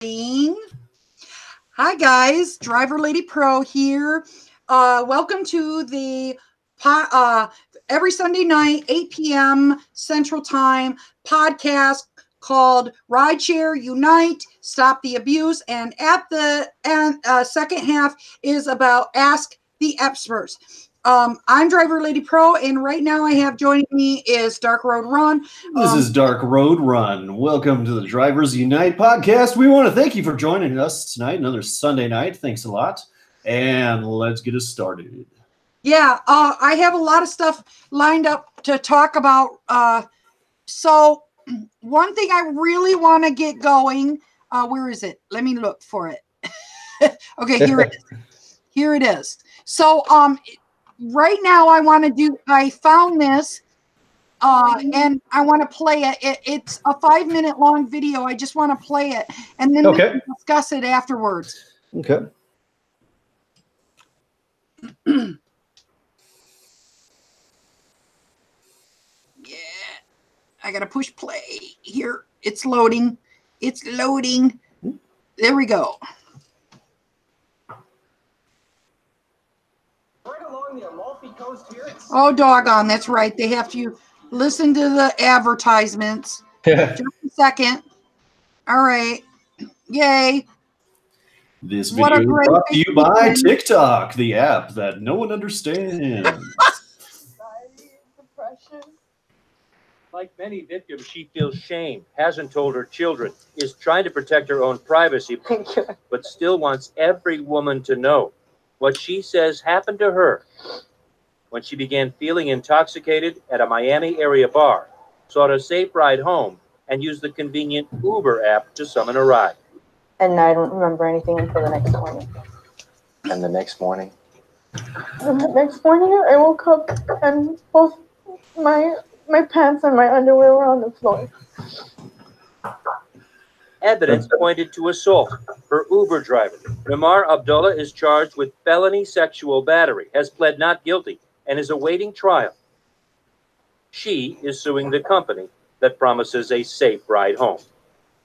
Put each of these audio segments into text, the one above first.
Hi guys, DriverLadyPro here. Welcome to the every Sunday night, 8 p.m. Central Time podcast called Rideshare Unite, Stop the Abuse. And at the second half is about Ask the Experts. I'm DriverLadyPro, and right now I have joining me is Dark Road Run. This is Dark Road Run. Welcome to the Drivers Unite podcast. We want to thank you for joining us tonight, another Sunday night. Thanks a lot. And let's get us started. Yeah, I have a lot of stuff lined up to talk about. So one thing I really want to get going, where is it? Let me look for it. Okay, here it is. Here it is. So right now I found this and I want to play it. It's a 5-minute long video. I just want to play it and then we can discuss it afterwards. Okay. Yeah, I gotta push play here. It's loading. It's loading. There we go. Oh, doggone, that's right. They have to listen to the advertisements. Just a second. All right. Yay. This video is brought to you by TikTok, the app that no one understands. Like many victims, she feels shame, hasn't told her children, is trying to protect her own privacy, but still wants every woman to know what she says happened to her when she began feeling intoxicated at a Miami area bar, sought a safe ride home, and used the convenient Uber app to summon a ride. And I don't remember anything until the next morning. And the next morning? And the next morning, I woke up and both my pants and my underwear were on the floor. Evidence pointed to assault. Her Uber driver, Namar Abdullah, is charged with felony sexual battery, has pled not guilty, and is awaiting trial. She is suing the company that promises a safe ride home.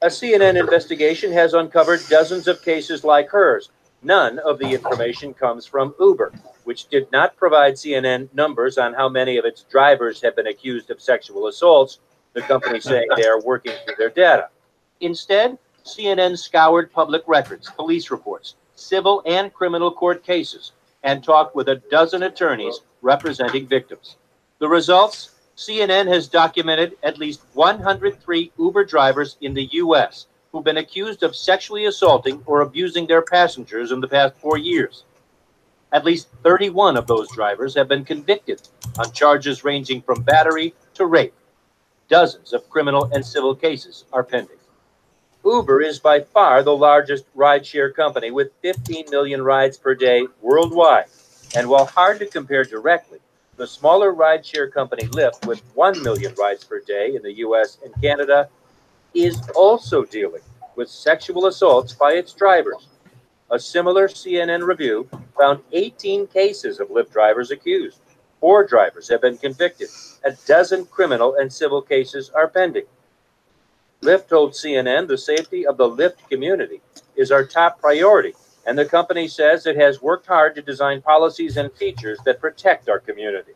A CNN investigation has uncovered dozens of cases like hers. None of the information comes from Uber, which did not provide CNN numbers on how many of its drivers have been accused of sexual assaults, the company saying they are working through their data. Instead, CNN scoured public records, police reports, civil and criminal court cases, and talked with a dozen attorneys representing victims. The results? CNN has documented at least 103 Uber drivers in the U.S. who've been accused of sexually assaulting or abusing their passengers in the past 4 years. At least 31 of those drivers have been convicted on charges ranging from battery to rape. Dozens of criminal and civil cases are pending. Uber is by far the largest rideshare company with 15 million rides per day worldwide. And while hard to compare directly, the smaller rideshare company Lyft, with 1 million rides per day in the U.S. and Canada, is also dealing with sexual assaults by its drivers. A similar CNN review found 18 cases of Lyft drivers accused. 4 drivers have been convicted. A dozen criminal and civil cases are pending. Lyft told CNN the safety of the Lyft community is our top priority, and the company says it has worked hard to design policies and features that protect our community.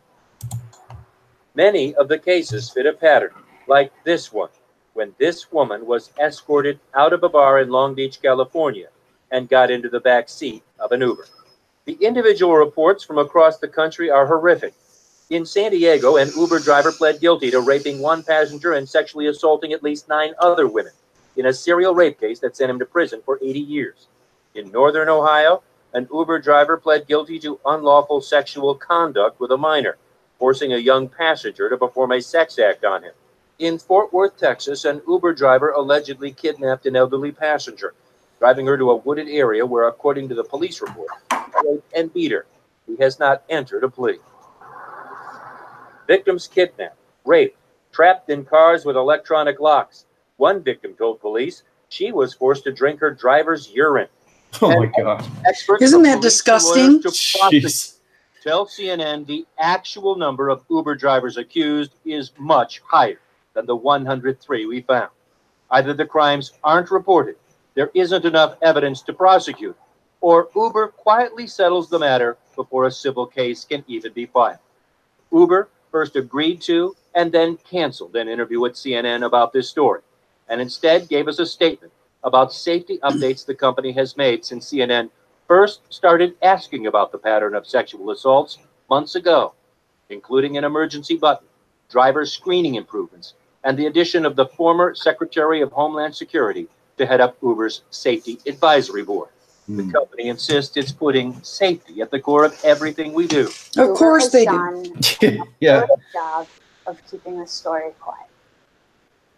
Many of the cases fit a pattern, like this one, when this woman was escorted out of a bar in Long Beach, California, and got into the back seat of an Uber. The individual reports from across the country are horrific. In San Diego, an Uber driver pled guilty to raping 1 passenger and sexually assaulting at least 9 other women in a serial rape case that sent him to prison for 80 years. In Northern Ohio, an Uber driver pled guilty to unlawful sexual conduct with a minor, forcing a young passenger to perform a sex act on him. In Fort Worth, Texas, an Uber driver allegedly kidnapped an elderly passenger, driving her to a wooded area where, according to the police report, he raped and beat her. He has not entered a plea. Victims kidnapped, raped, trapped in cars with electronic locks. One victim told police she was forced to drink her driver's urine. Oh my God. Isn't that disgusting? Tell CNN the actual number of Uber drivers accused is much higher than the 103 we found. Either the crimes aren't reported there isn't enough evidence to prosecute, or Uber quietly settles the matter before a civil case can even be filed. Uber first agreed to and then canceled an interview at CNN about this story, and instead gave us a statement about safety updates the company has made since CNN first started asking about the pattern of sexual assaults months ago, including an emergency button, driver screening improvements, and the addition of the former Secretary of Homeland Security to head up Uber's Safety Advisory Board. The company insists it's putting safety at the core of everything we do. Of course they do. Done Yeah. a good job of keeping the story quiet.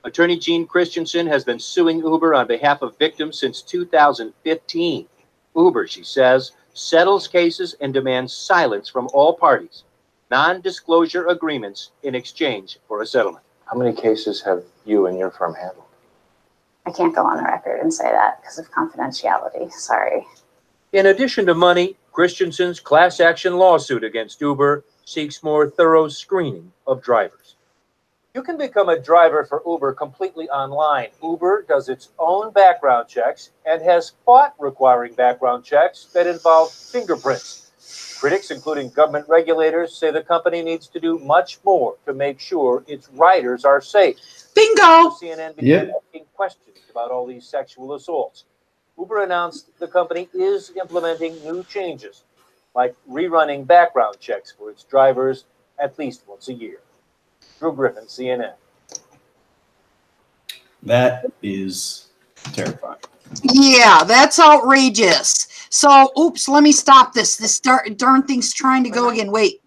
Attorney Gene Christensen has been suing Uber on behalf of victims since 2015. Uber, she says, settles cases and demands silence from all parties, non-disclosure agreements in exchange for a settlement. How many cases have you and your firm handled? I can't go on the record and say that because of confidentiality. Sorry. In addition to money, Christensen's class action lawsuit against Uber seeks more thorough screening of drivers. You can become a driver for Uber completely online. Uber does its own background checks and has fought requiring background checks that involve fingerprints. Critics, including government regulators, say the company needs to do much more to make sure its riders are safe. Bingo! CNN began asking questions about all these sexual assaults. Uber announced the company is implementing new changes, like rerunning background checks for its drivers at least once a year. Drew Griffin, CNN. That is terrifying. Yeah, that's outrageous. So, oops, let me stop this. This darn thing's trying to go again. Wait.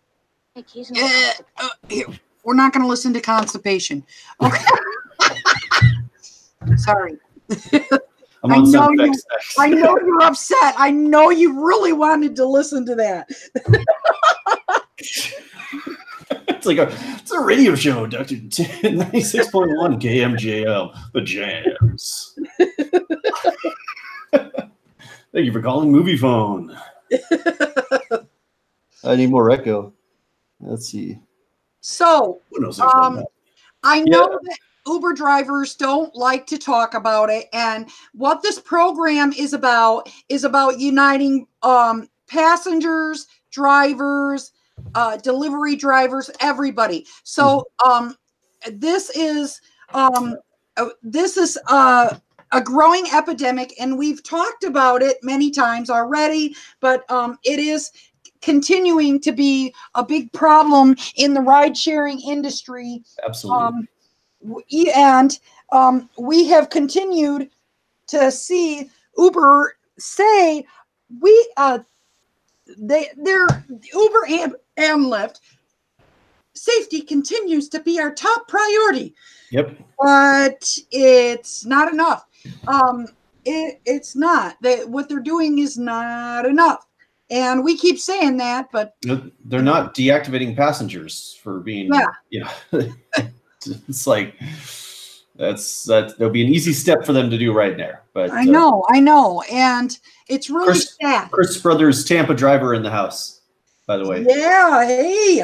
Here, we're not going to listen to constipation. Okay. Sorry. I'm on sound effects. I know you're upset. I know you really wanted to listen to that. It's a radio show, Dr. 96.1 KMJL, the jams. Thank you for calling Movie Phone. I need more echo. Let's see. So, I know that Uber drivers don't like to talk about it, and what this program is about uniting passengers, drivers, delivery drivers, everybody. So this is a growing epidemic, and we've talked about it many times already, but it is continuing to be a big problem in the ride-sharing industry. Absolutely. And we have continued to see Uber say they're Uber and Lyft. Safety continues to be our top priority. Yep. But it's not enough. It's not. What they're doing is not enough. And we keep saying that, but they're not deactivating passengers for being, it's like that'll be an easy step for them to do right there. But I know, and it's really sad. Chris Brothers Tampa driver in the house, by the way. Yeah, hey,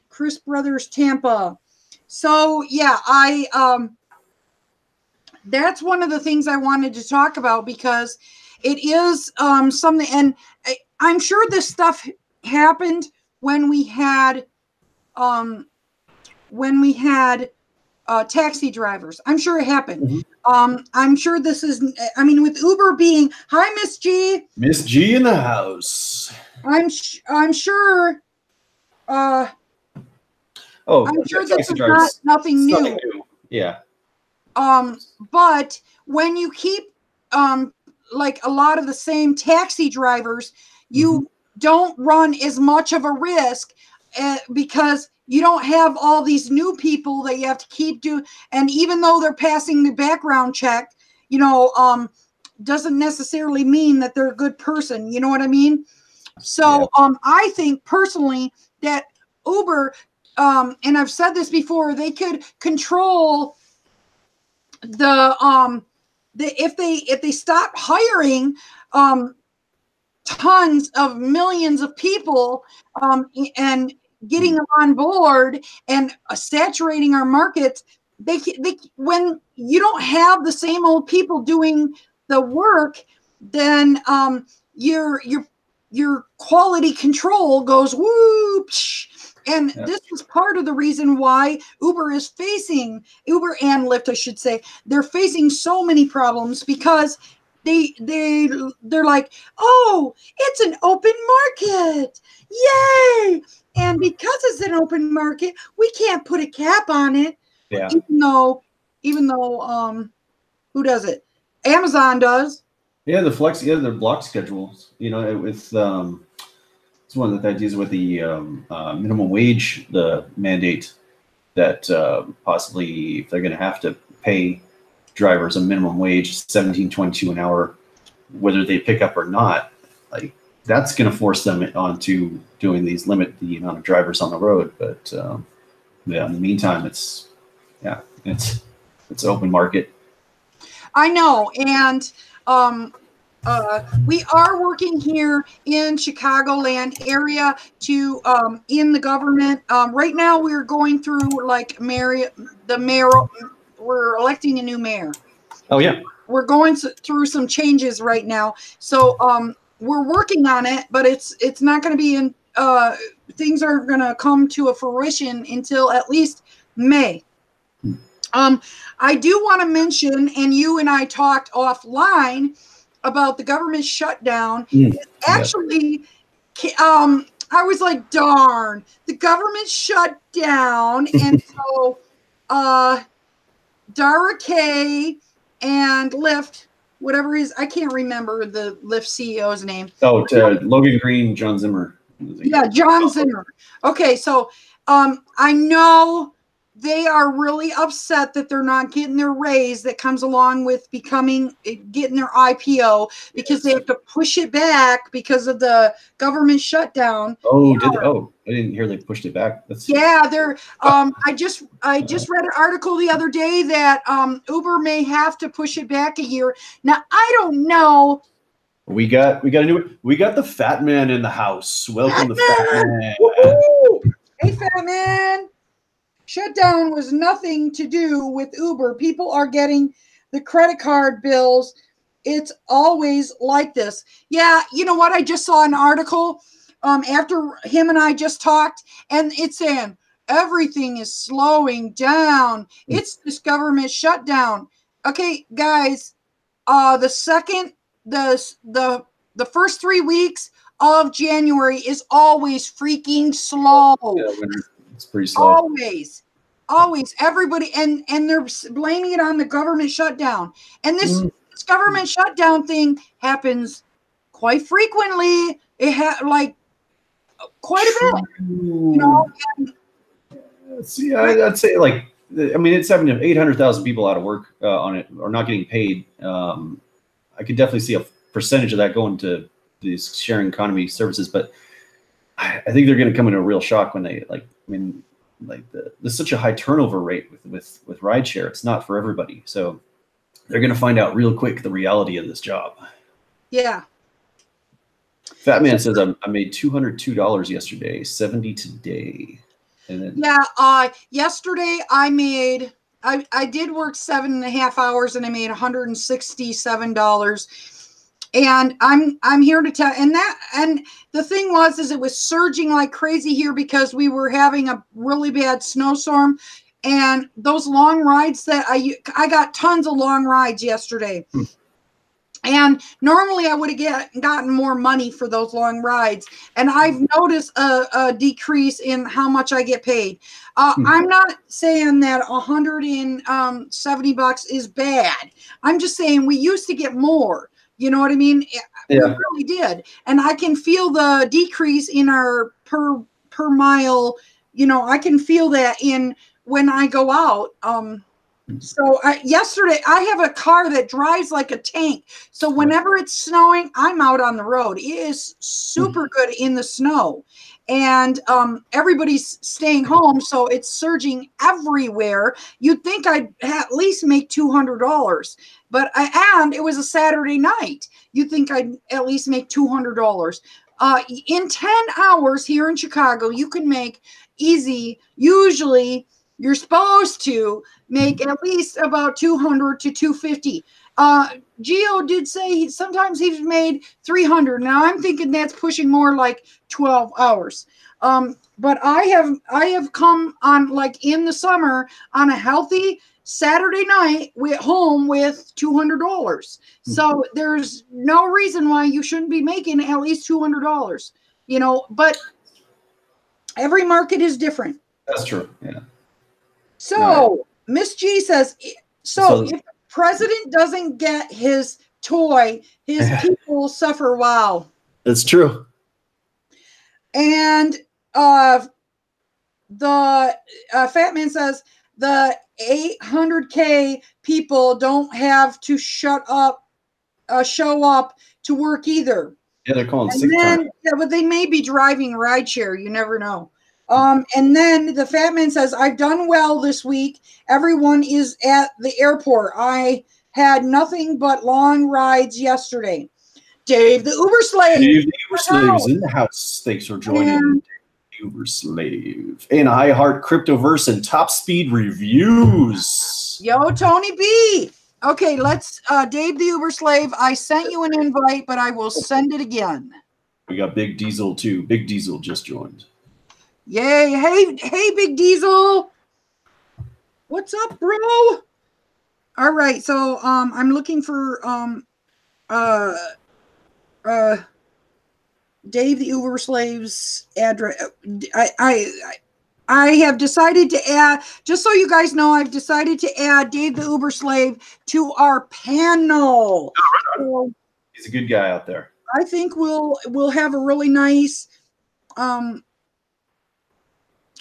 Chris Brothers Tampa. So yeah, that's one of the things I wanted to talk about because it is something, and I'm sure this stuff happened when we had taxi drivers. I'm sure it happened. I'm sure this is, with Uber being, hi, Miss G. Miss G in the house. I'm sure. I'm sure this is nothing new. Nothing new. Yeah. But when you keep, like a lot of the same taxi drivers, you don't run as much of a risk because you don't have all these new people that you have to keep doing. And even though they're passing the background check, doesn't necessarily mean that they're a good person. You know what I mean? So I think personally that Uber, and I've said this before, they could control if they stop hiring tons of millions of people and getting them on board and saturating our markets, they when you don't have the same old people doing the work, then your quality control goes whoop. And this is part of the reason why Uber and Lyft, I should say, they're facing so many problems, because they're like, oh, it's an open market, yay! And because it's an open market, we can't put a cap on it. Yeah. Even though who does it? Amazon does. Yeah, the block schedules. You know, it's one of the ideas with the minimum wage, the mandate that possibly if they're going to have to pay drivers a minimum wage, $17.22 an hour, whether they pick up or not, like that's going to force them onto doing limit the amount of drivers on the road. But yeah, in the meantime, it's open market. I know, and we are working here in Chicagoland area to in the government. Right now, we're going through like the mayor. We're electing a new mayor. Oh yeah, we're going through some changes right now. So we're working on it, but it's not going to be in. Things aren't going to come to a fruition until at least May. I do want to mention, and you and I talked offline about the government shutdown. Actually, I was like, darn, the government shut down. And so Dara K and Lyft, whatever I can't remember the Lyft CEO's name. Oh, Logan Green, John Zimmer. Yeah, John Zimmer. Okay, so I know they are really upset that they're not getting their raise that comes along with getting their IPO, because they have to push it back because of the government shutdown. Oh, I didn't hear they pushed it back. Yeah, they're. I just read an article the other day that Uber may have to push it back a year. Now I don't know. We got the fat man in the house. Welcome, the fat man. Woo-hoo! Hey, fat man. Shutdown was nothing to do with Uber. People are getting the credit card bills. It's always like this. Yeah, you know what? I just saw an article after him and I just talked, and it's saying everything is slowing down. It's this government shutdown. Okay, guys, the first 3 weeks of January is always freaking slow. Yeah, it's pretty slow. Always. Everybody, and they're blaming it on the government shutdown. And this government shutdown thing happens quite frequently. It like quite a bit. You know. See, I'd say it's having 800,000 people out of work on it or not getting paid. I could definitely see a percentage of that going to these sharing economy services, but I think they're going to come into a real shock when they there's such a high turnover rate with rideshare. It's not for everybody, so they're going to find out real quick the reality of this job. Yeah. Fat Man says I made $202 yesterday, 70 today, and then yesterday I did work 7.5 hours and I made $167. And I'm here to tell, and the thing is it was surging like crazy here because we were having a really bad snowstorm, and those long rides that I got tons of long rides yesterday. And normally I would have gotten more money for those long rides. And I've noticed a decrease in how much I get paid. I'm not saying that $170 is bad. I'm just saying we used to get more. You know what I mean? Yeah. We really did. And I can feel the decrease in our per mile. You know, I can feel that when I go out. So yesterday I have a car that drives like a tank. So whenever it's snowing, I'm out on the road. It is super good in the snow, and everybody's staying home. So it's surging everywhere. You'd think I'd at least make $200, but and it was a Saturday night. You'd think I'd at least make $200. In 10 hours here in Chicago, you can make easy. Usually you're supposed to make at least about $200 to $250. Gio did say sometimes he's made 300. Now I'm thinking that's pushing more like 12 hours. But I have come on, like in the summer, on a healthy Saturday night home with $200. So there's no reason why you shouldn't be making at least $200. But every market is different. That's true. Yeah. So Miss G says, so if the president doesn't get his toy, his people suffer. Wow. That's true. And the Fat Man says the 800K people don't have to show up to work either. Yeah, they're calling sick time. Yeah, but they may be driving rideshare. You never know. And then the Fat Man says, I've done well this week. Everyone is at the airport. I had nothing but long rides yesterday. Dave the Uber Slave. Dave the Uber Slave is in the house. Thanks for joining. Uber Slave. And I heart Cryptoverse and Top Speed Reviews. Yo, Tony B. Okay, let's Dave the Uber Slave. I sent you an invite, but I will send it again. We got Big Diesel too. Big Diesel just joined. Yay. Hey, Big Diesel. What's up, bro? All right, so I'm looking for Dave the Uber Slave's address. I have decided to add, just so you guys know, I've decided to add Dave the Uber Slave to our panel. So he's a good guy out there. I think we'll have a really nice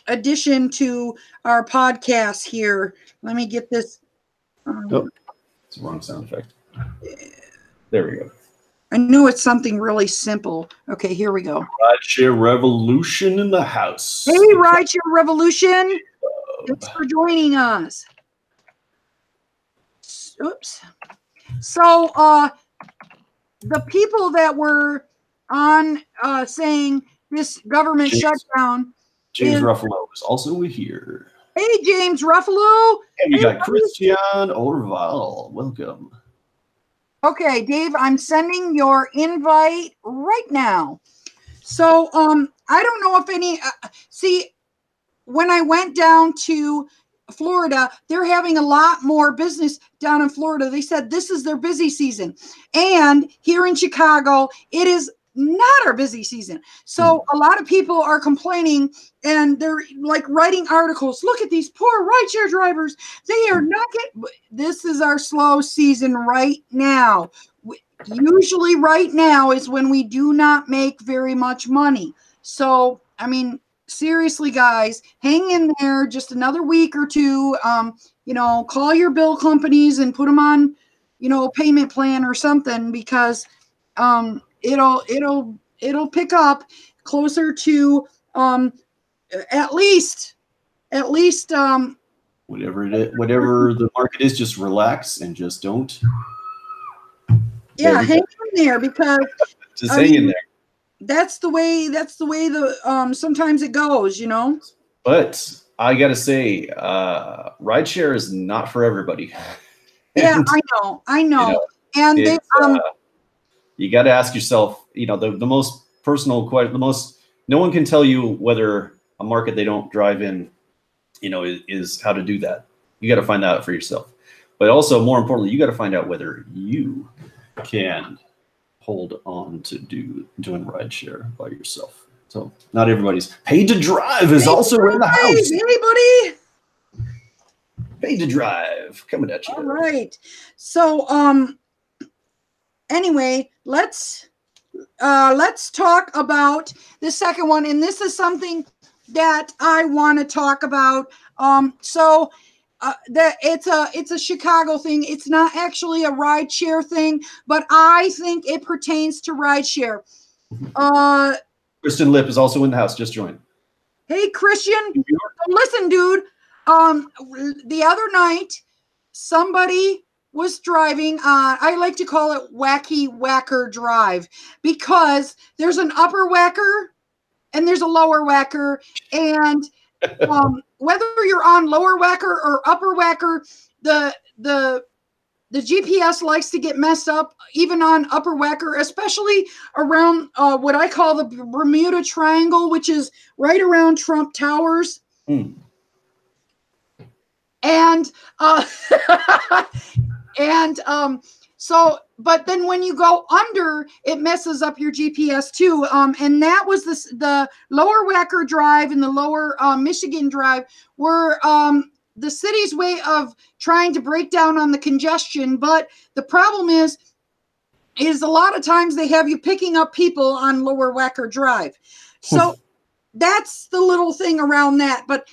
addition to our podcast here. Let me get this. It's the wrong sound effect. There we go. I know it's something really simple. Okay, here we go. Rideshare Revolution in the house. Hey, Rideshare Revolution. Thanks for joining us. Oops. So, the people that were on saying this government shutdown. James Ruffalo is also here. Hey, James Ruffalo. And we got Christian Orval. Welcome. Okay, Dave, I'm sending your invite right now. So, I don't know if any, see, when I went down to Florida, they're having a lot more business down in Florida. They said this is their busy season. And here in Chicago, it is not our busy season. So a lot of people are complaining and they're like writing articles. Look at these poor rideshare drivers. They are not getting, this is our slow season right now. Usually right now is when we do not make very much money. So, I mean, seriously, guys, hang in there just another week or two. Call your bill companies and put them on, a payment plan or something, because it'll pick up closer to at least whatever it is, whatever the market is, just relax and just don't. Yeah, hang in there, because just hang in there. That's the way the sometimes it goes, But I gotta say, rideshare is not for everybody. Yeah, I know. And they you got to ask yourself, the most personal question, no one can tell you whether a market they don't drive in, is how to do that. You got to find that out for yourself. But also, more importantly, you got to find out whether you can hold on to doing rideshare by yourself. So not everybody's paid to drive is also in the house. Anybody? Paid to drive coming at you. All right. So anyway, let's talk about the second one, and this is something that I want to talk about. That it's a Chicago thing. It's not actually a rideshare thing, but I think it pertains to rideshare. Kristen Lip is also in the house. Just joined. Hey, Christian. Listen, dude. The other night, somebody was driving on, I like to call it Wacky Whacker Drive, because there's an upper whacker and there's a lower whacker, and whether you're on lower whacker or upper whacker, the the GPS likes to get messed up, even on Upper Wacker, especially around what I call the Bermuda Triangle, which is right around Trump Towers. Mm. And so, but then when you go under, it messes up your GPS too. And that was the Lower Wacker Drive and the Lower Michigan Drive were the city's way of trying to break down on the congestion. But the problem is a lot of times they have you picking up people on Lower Wacker Drive. So that's the little thing around that. But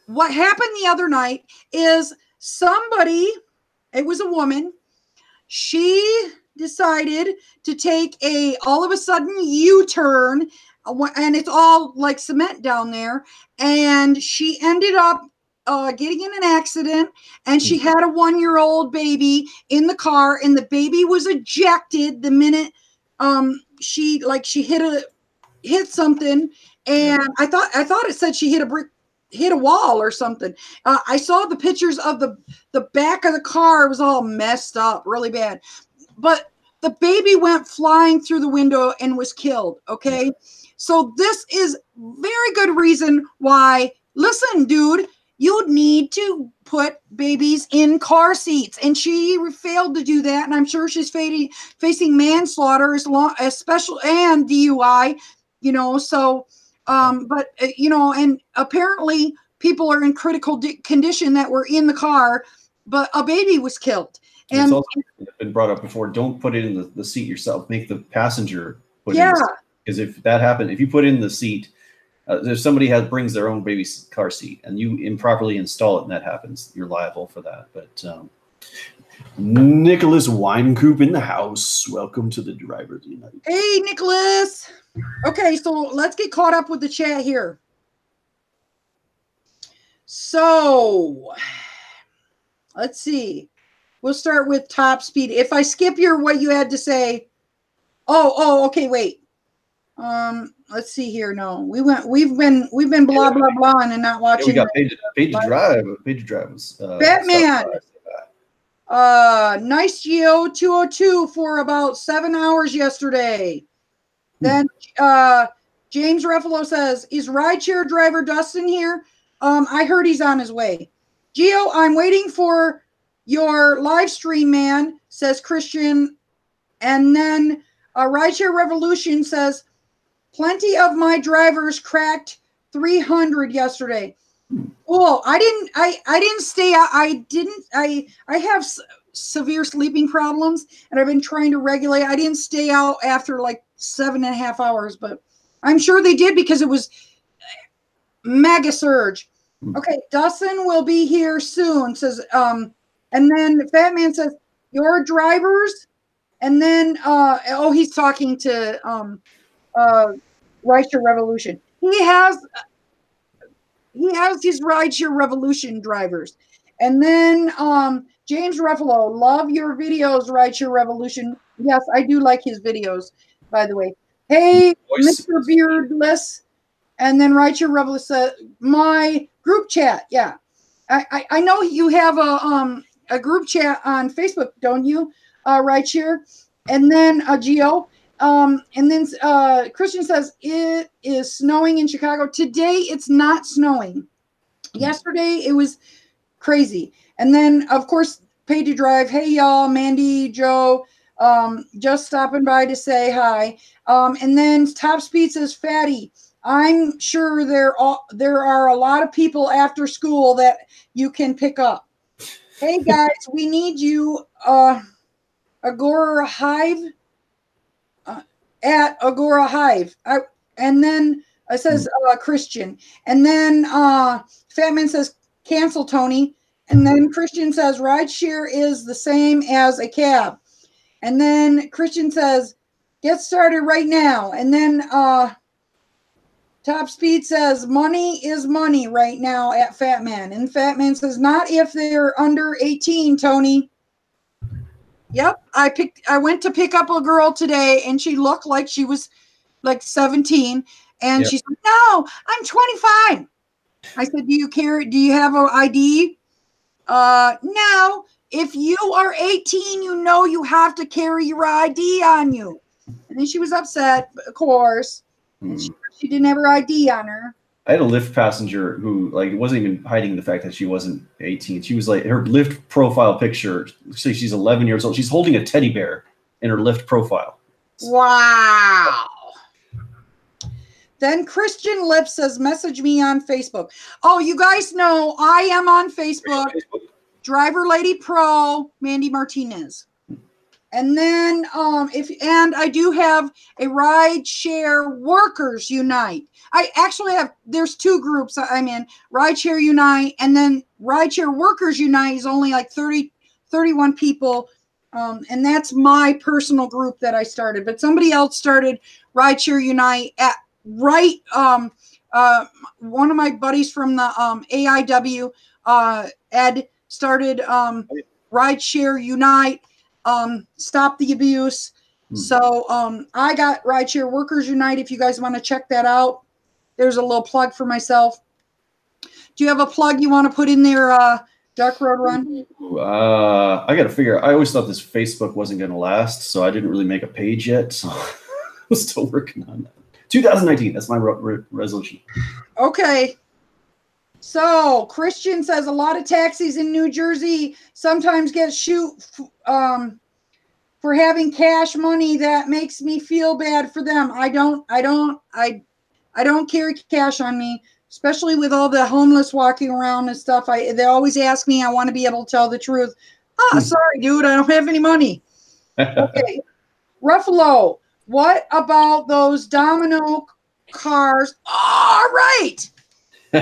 what happened the other night is somebody, it was a woman, she decided to take all of a sudden U-turn, and it's all like cement down there, and she ended up getting in an accident, and she had a 1-year-old baby in the car, and the baby was ejected the minute she hit something, and I thought it said she hit a wall or something. I saw the pictures of the back of the car. It was all messed up really bad, but the baby went flying through the window and was killed. Okay. So this is very good reason why, listen, dude, you need to put babies in car seats. And she failed to do that. And I'm sure she's facing manslaughter as special and DUI, so, but, and apparently people are in critical condition that were in the car, but a baby was killed. And it's also been brought up before. Don't put it in the seat yourself. Make the passenger put in the seat. Because if that happened, if you put in the seat, if somebody brings their own baby car seat and you improperly install it and that happens, you're liable for that. But Nicholas Winecoop in the house. Welcome to the Drivers Unite. Hey, Nicholas. Okay, so let's get caught up with the chat here. So let's see. We'll start with top speed. If I skip what you had to say. Oh, okay, wait. Let's see here. No, we've been blah blah blah and not watching. We got paid to drive. Paid to drive was Batman. Nice Geo 202 for about 7 hours yesterday. Then James Ruffalo says, "Is rideshare driver Dustin here?" I heard he's on his way. Geo, I'm waiting for your live stream, man, says Christian. And then Rideshare Revolution says, plenty of my drivers cracked 300 yesterday. Oh, I didn't stay out. I have severe sleeping problems and I've been trying to regulate. I didn't stay out after like 7.5 hours, but I'm sure they did because it was mega surge. Okay, Dustin will be here soon, says, and then Fat Man says, your drivers, and then, he's talking to Rideshare Revolution. He has his Rideshare Revolution drivers. And then James Ruffalo, love your videos, Rideshare Revolution. Yes, I do like his videos, by the way. Hey, Mr. Beardless. And then Rideshare Revolution says, my group chat. Yeah. I know you have a group chat on Facebook, don't you, Rideshare? And then Geo. And then Christian says, it is snowing in Chicago. Today, it's not snowing. Yesterday, it was crazy. And then, of course, Paid to Drive. Hey, y'all, Mandy, Joe, just stopping by to say hi. And then Top Speed says, Fatty, I'm sure there are a lot of people after school that you can pick up. Hey, guys, we need you, Agora Hive. At Agora Hive. And then it says Christian. And then Fatman says, cancel, Tony. And then Christian says, rideshare is the same as a cab. And then Christian says, get started right now. And then Top Speed says, money is money right now at Fatman. And Fatman says, not if they're under 18, Tony. Yep, I went to pick up a girl today, and she looked like she was like 17, and yep. She said, "No, I'm 25." I said, "Do you care? Do you have an ID?" No. if you are 18, you know you have to carry your ID on you. And then she was upset, of course. And she didn't have her ID on her. I had a Lyft passenger who like wasn't even hiding the fact that she wasn't 18. She was like, her Lyft profile picture, say she's 11 years old. She's holding a teddy bear in her Lyft profile. Wow. Then Christian Lip says, message me on Facebook. Oh, you guys know I am on Facebook. DriverLadyPro, Mandy Martinez. And then I do have a Rideshare Workers Unite. I actually have, there's two groups I'm in, Rideshare Unite, and then Rideshare Workers Unite is only like 31 people. And that's my personal group that I started. But somebody else started Rideshare Unite at one of my buddies from the AIW, Ed, started Rideshare Unite. Stop the abuse. So I got Rideshare Workers Unite. If you guys want to check that out, there's a little plug for myself. Do you have a plug you want to put in there, Dark Road Run? I got to figure. I always thought this Facebook wasn't going to last, so I didn't really make a page yet. So I'm still working on that. 2019. That's my resolution. Okay. So Christian says a lot of taxis in New Jersey sometimes get shoot for having cash money. That makes me feel bad for them. I don't carry cash on me, especially with all the homeless walking around and stuff. They always ask me. I want to be able to tell the truth. Sorry, dude, I don't have any money. Okay, Ruffalo. What about those domino cars? All right. Hey,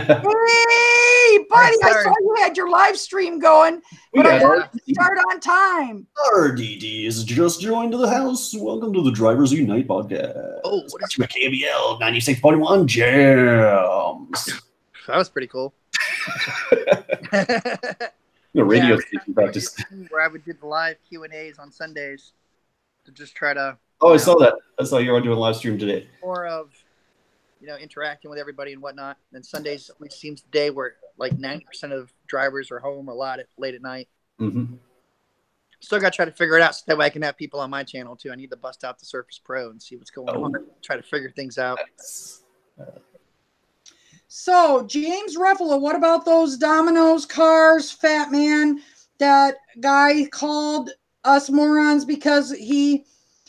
buddy, I saw you had your live stream going, but I wanted to start on time. RDD has just joined the house. Welcome to the Drivers Unite podcast. Oh, what is KBL 96.1 Jams. That was pretty cool. Radio station practice. Where I would do the live Q&As on Sundays to just try to. Oh, I saw that. I saw you were doing a live stream today. More of, interacting with everybody and whatnot. And Sundays always seems the day where like 90% of drivers are home a lot late at night. Mm-hmm. Still got to try to figure it out so that way I can have people on my channel too. I need to bust out the Surface Pro and see what's going on. Try to figure things out. So, James Ruffalo, what about those Domino's cars, fat man? That guy called us morons because he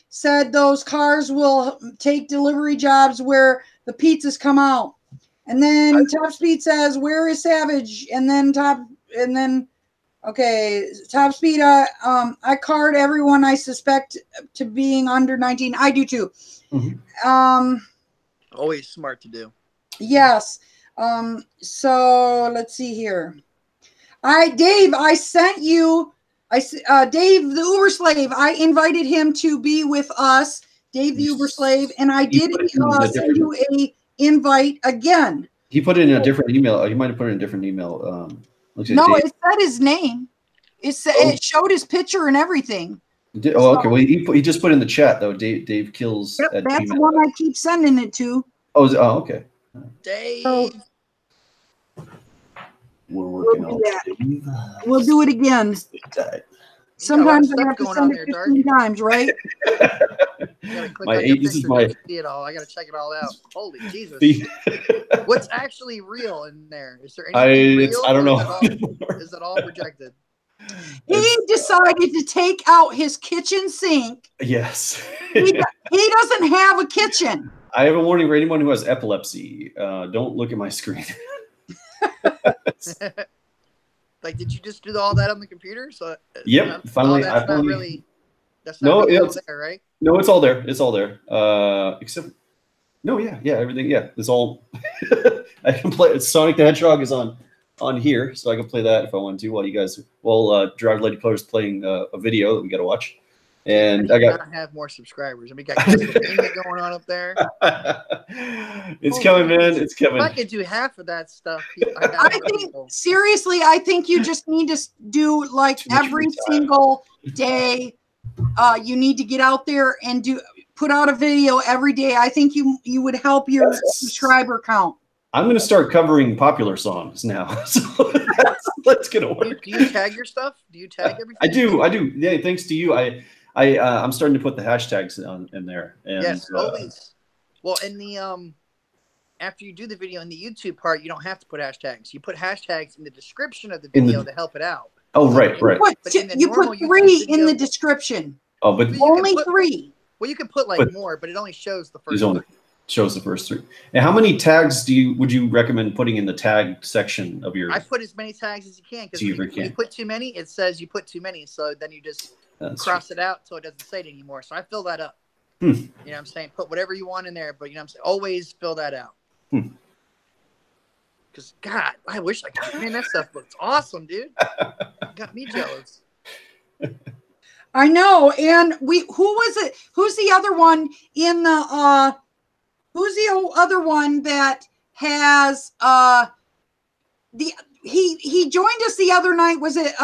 said those cars will take delivery jobs where the pizzas come out. And then Top Speed says, where is Savage? And then Top Speed, I card everyone I suspect to being under 19. I do too. Mm-hmm. Always smart to do. Yes. So let's see here. Dave, I sent you, Dave, the Uber slave, I invited him to be with us, Dave, the Uber slave, and I did send you a invite again. He put it in a different email. You might have put it in a different email. No, it said his name. It showed his picture and everything. Okay. Well, he just put in the chat though. Dave Kills. Yep, that's the one I keep sending it to. Oh, okay. Dave. So, we're working on it. We'll do it again. Sometimes I have to send it 15 times, right? This is my. See it all. I gotta check it all out. Holy Jesus! What's actually real in there? Is there anything real? I don't know. Is it all projected? He decided to take out his kitchen sink. Yes. He doesn't have a kitchen. I have a warning for anyone who has epilepsy. Don't look at my screen. Like, did you just do all that on the computer? So yep. Finally, that's not really. That's not really all there, right? No, it's all there. It's all there. Except, no, yeah, everything. Yeah, it's all. I can play. Sonic the Hedgehog is on here, so I can play that if I want to. While you guys, DriverLadyPro is playing a video that we got to watch. And I got to have more subscribers. And we got going on up there. It's coming, man. It's coming. If I could do half of that stuff, I think you just need to do like every single day. You need to get out there and put out a video every day. I think you would help your subscriber count. I'm going to start covering popular songs now. So let's get to work. Do you tag your stuff? Do you tag everything? I do. Yeah, thanks to you. I'm starting to put the hashtags in there. And, yes, always. Well, in the after you do the video in the YouTube part, you don't have to put hashtags. You put hashtags in the description of the video to help it out. Oh, right. You put 3 in the description. Oh, but only 3. Well, you can put like more, but it only shows the first. Shows the first 3. And how many tags would you recommend putting in the tag section of your? I put as many tags as you can, because when you put too many, it says you put too many. So then you just cross it out so it doesn't say it anymore. So I fill that up. You know what I'm saying? Put whatever you want in there, but you know what I'm saying? Always fill that out. Because God, I wish I could. Man, that stuff looks awesome, dude. Got me jealous. I know. And who was it? Who's the other one in the who's the other one that has he joined us the other night? Was it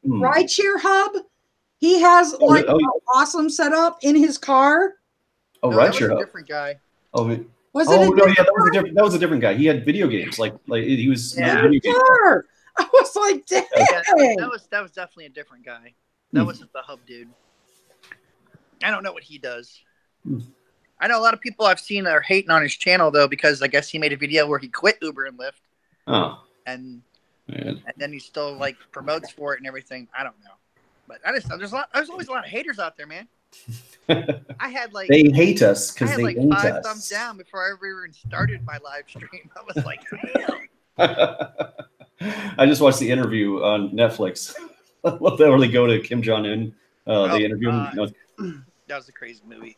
Rideshare Hub? He has an awesome setup in his car. Oh, no, Rideshare Hub. Different guy. Oh, was it? No, yeah, that was a different guy. He had video games, like he was. Yeah. I was like, dang. Yeah, that was definitely a different guy. That wasn't the Hub dude. I don't know what he does. I know a lot of people I've seen are hating on his channel though, because I guess he made a video where he quit Uber and Lyft. Oh. And then he still like promotes for it and everything. I don't know, but there's always a lot of haters out there, man. I had like they hate us because they like hate 5 thumbs down before I ever even started my live stream. I was like, damn. I just watched the interview on Netflix. I love that where they go to Kim Jong-un. They interview him. That was a crazy movie.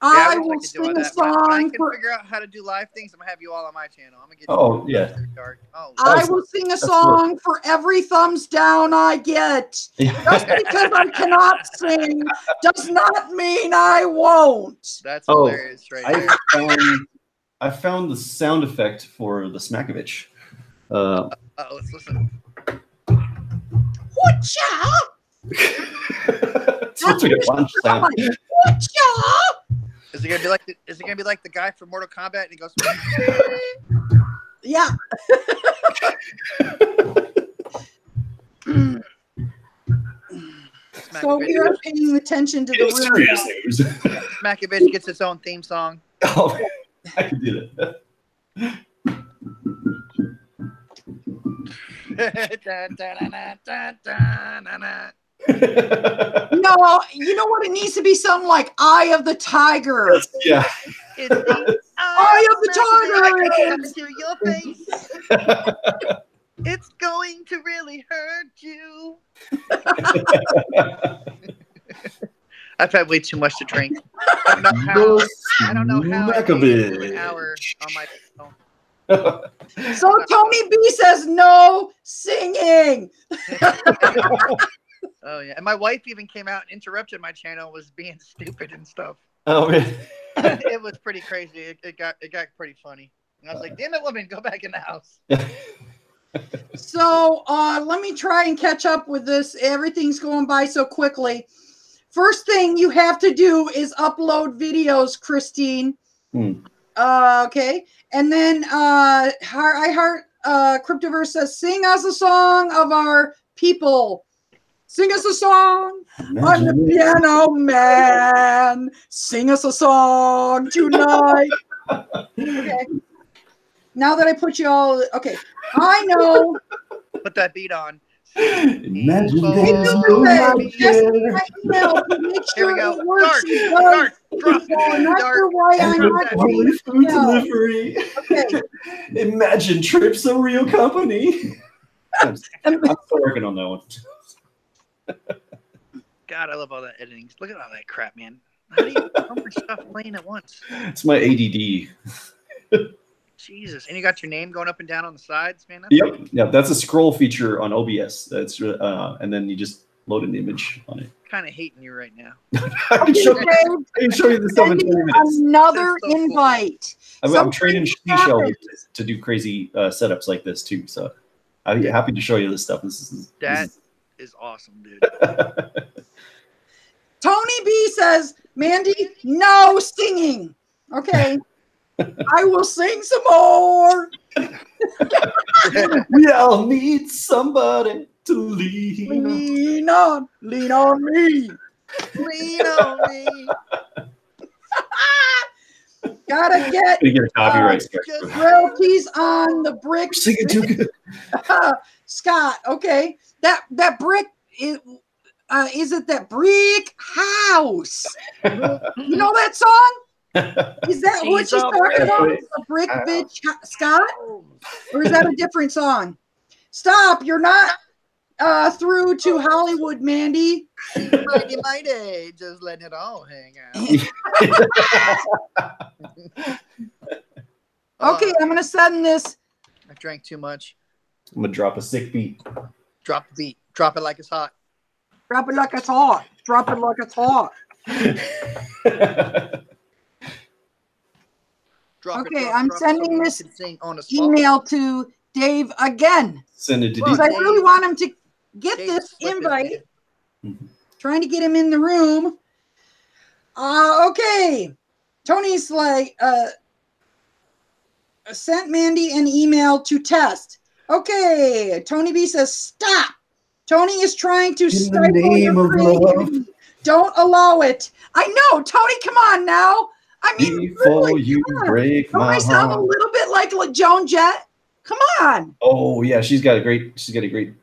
I will sing a song. When I can figure out how to do live things, I'm gonna have you all on my channel. I'm gonna get dark. I will sing a song for every thumbs down I get. Just because I cannot sing does not mean I won't. That's hilarious, right? I found the sound effect for the Smakovich. Let's listen. Whatcha? That's like a punch sound. Whatcha? Is it gonna be like the guy from Mortal Kombat and he goes? Yeah. So we are paying attention to the real. Smakovich gets its own theme song. Oh, I can do that. No, you know what? It needs to be something like "Eye of the Tiger." Yeah. It's the Eye of the Tiger to your face. It's going to really hurt you. I've had way too much to drink. I don't know how I made an hour on my phone. So Tony B says no singing. Oh yeah, and my wife even came out and interrupted my channel, was being stupid and stuff. Oh man, it was pretty crazy. It got pretty funny. And I was like, "Damn it, woman, go back in the house." So let me try and catch up with this. Everything's going by so quickly. First thing you have to do is upload videos, Christine. Okay, and then I Heart Cryptoverse says, "Sing us a song of our people. Sing us a song. I'm the piano man. Sing us a song tonight." Okay. Now that I put you all, okay, I know. Put that beat on. Imagine there's no magic. Here we go. Delivery. Okay. Imagine Tryp's a real company. I'm still working on that one. God, I love all that editing. Look at all that crap, man. How do you so much stuff playing at once? It's my ADD. Jesus, and you got your name going up and down on the sides, man. Yep, that's a scroll feature on OBS. That's and then you just load an image on it. Kind of hating you right now. I can show you this stuff in 20 minutes. Another invite. I'm training Shell to do crazy setups like this too. So I'd be happy to show you this stuff. That is awesome, dude. Tony B says, "Mandy, no singing." Okay. I will sing some more. We all need somebody to lean on. Lean on me. Lean on me. Gotta get We get a copyright strike. Just royalties on the brick. Singing too good. Scott, okay. That brick is it that brick house? You know that song? Is that what She's she's a talking about? brick A brick bitch, Scott? Or is that a different song? Stop! You're not through to Hollywood, Mandy. mighty, mighty, just letting it all hang out. Okay, I'm gonna send this. I drank too much. I'm gonna drop a sick beat. Drop the beat. Drop it like it's hot. Drop it like it's hot. Drop it like it's hot. Drop Okay, it, I'm drop it sending so this we can sing on the spot. email to Dave again Send it to because D. I really want him to get Dave, this flip it, invite. Mhm. Trying to get him in the room. Okay. Tony's like sent Mandy an email to test. Okay. Tony B says stop. Tony is trying to stifle name your of love. creativity. Don't allow it. I know, Tony. Come on now. I mean, Before really, you come on. break Don't my I sound a heart. little bit like Joan Jett? Come on. Oh yeah, she's got a great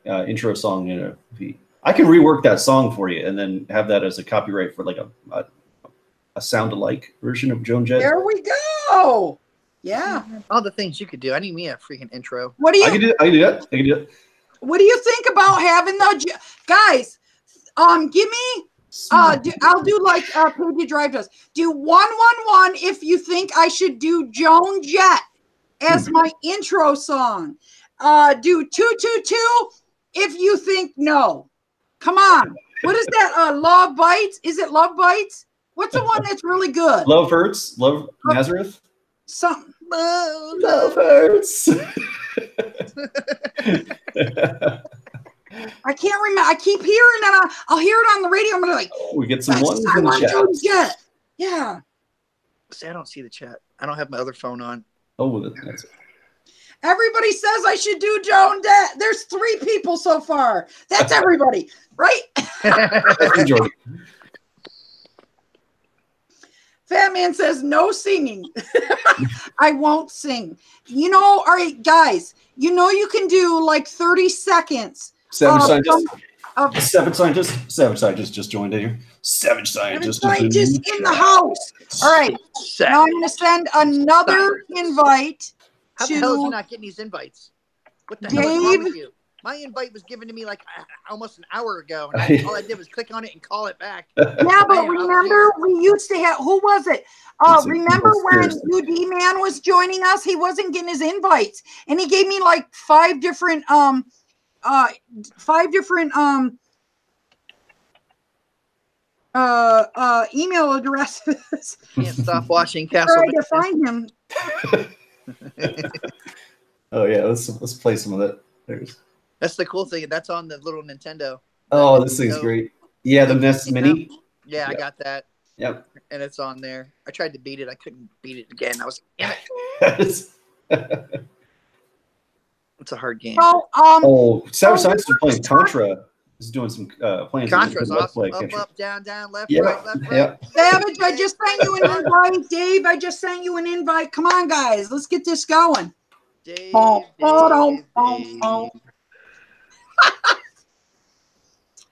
intro song in a beat. I can rework that song for you and then have that as a copyright for like a sound alike version of Joan Jett. There we go. Yeah. All the things you could do. I need me a freaking intro. What do I you can do that. I can do that. What do you think about having the guys? Give me. I'll do like Paige Drive does. Do 111 if you think I should do Joan Jett as my intro song. Do 222 if you think no. Come on. What is that? Love Bites? Is it Love Bites? What's the one that's really good? Love Hurts. Love Nazareth. Something. Love Hurts. I can't remember. I keep hearing that. I'll hear it on the radio. I'm gonna like. We get some ones I in the want chat. Joan Jett. Yeah. See, I don't see the chat. I don't have my other phone on. Oh, that's Everybody says I should do Joan Jett. There's 3 people so far. That's everybody, right? enjoy. Fat Man says no singing. I won't sing. You know, all right, guys. You know you can do like 30 seconds. Savage Scientist. Of Savage Scientist just joined in here. Savage Scientist scientists in the house. All right. Now I'm going to send another invite. How the hell is he not getting these invites? What the hell is wrong with you? My invite was given to me like almost an hour ago, and all I did was click on it and call it back. Yeah, but remember, we used to have, who was it? Remember when UD Man was joining us? He wasn't getting his invites, and he gave me like 5 different email addresses. Can't stop watching Castle. Trying to find him. Oh yeah, let's play some of that. That's the cool thing. That's on the little Nintendo. Oh, this thing's great. Yeah, the NES Mini. Yeah, I got that. Yep. And it's on there. I tried to beat it. I couldn't beat it again. I was damn it. It's a hard game. Well, Savage Scientist is playing Contra. Is doing some playing. Contra's some awesome. Contra. Up, down, down, left, Yeah, right, left, right. yeah. Savage, I just sent you an invite. Dave, I just sent you an invite. Come on, guys. Let's get this going. Dave, Dave.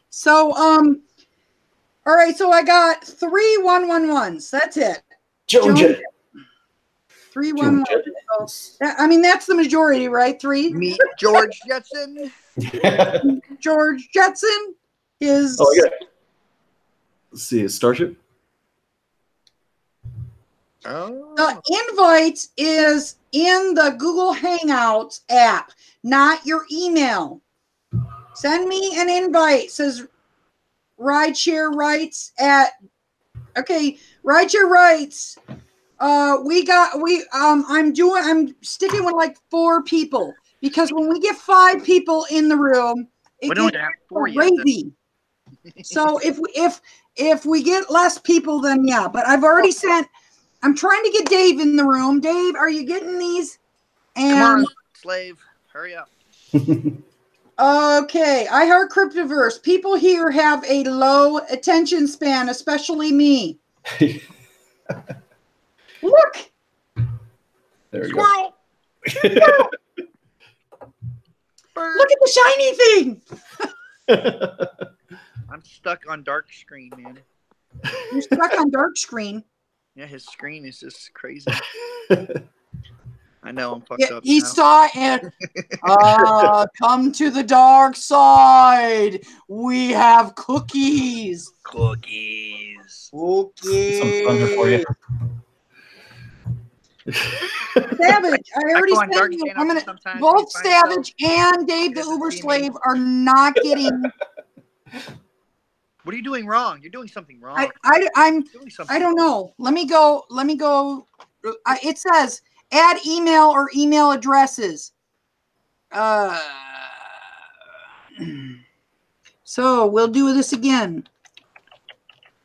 So, all right. So I got 3 111s. That's it. Joan Jett. 3 111. I mean, that's the majority, right? 3. Meet George Jetson. George Jetson is. Oh, yeah. Let's see, a Starship. Oh. The invite is in the Google Hangouts app, not your email. Send me an invite. Says Rideshare Rights at. Okay, Rideshare Rights. I'm sticking with like 4 people because when we get 5 people in the room, it gets crazy. So if we get less people, then yeah. But I've already sent I'm trying to get Dave in the room. Dave, are you getting these? And Come on, slave. Hurry up. okay, I heard Cryptoverse. People here have a low attention span, especially me. Look. There we Squirrel. go. Bird. Look at the shiny thing. I'm stuck on dark screen, man. You're stuck on dark screen. Yeah, his screen is just crazy. I know I'm fucked Yeah, up. he now. saw it. Come to the dark side. We have cookies. Cookies. Cookies. Some thunder for you. Savage, I already go on dark said you. channels I'm gonna sometimes both he finds Savage and Dave the doesn't Uber see me. slave are not getting. What are you doing wrong? You're doing something wrong. I'm. You're doing something I don't know. Let me go. It says add email or email addresses. So we'll do this again.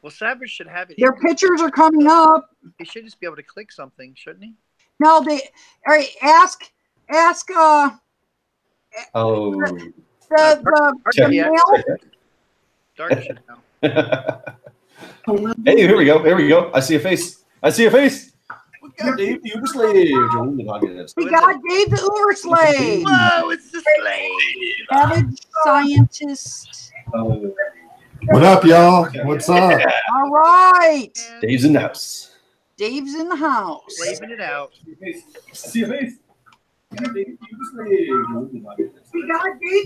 Well, Savage should have it. Their pictures are coming up. He should just be able to click something, shouldn't he? No, they. All right. Ask. Oh. The Yeah. mail. Dark should know. Hey, here we go. Here we go. I see a face. I see a face. We got Dave the Uber Slave. We got Dave the Uber slave. Whoa, it's the slave. Savage scientist. What up, y'all? What's up? All right. Dave's in the house. Dave's in the house. Slaving it out. See a face. We got Dave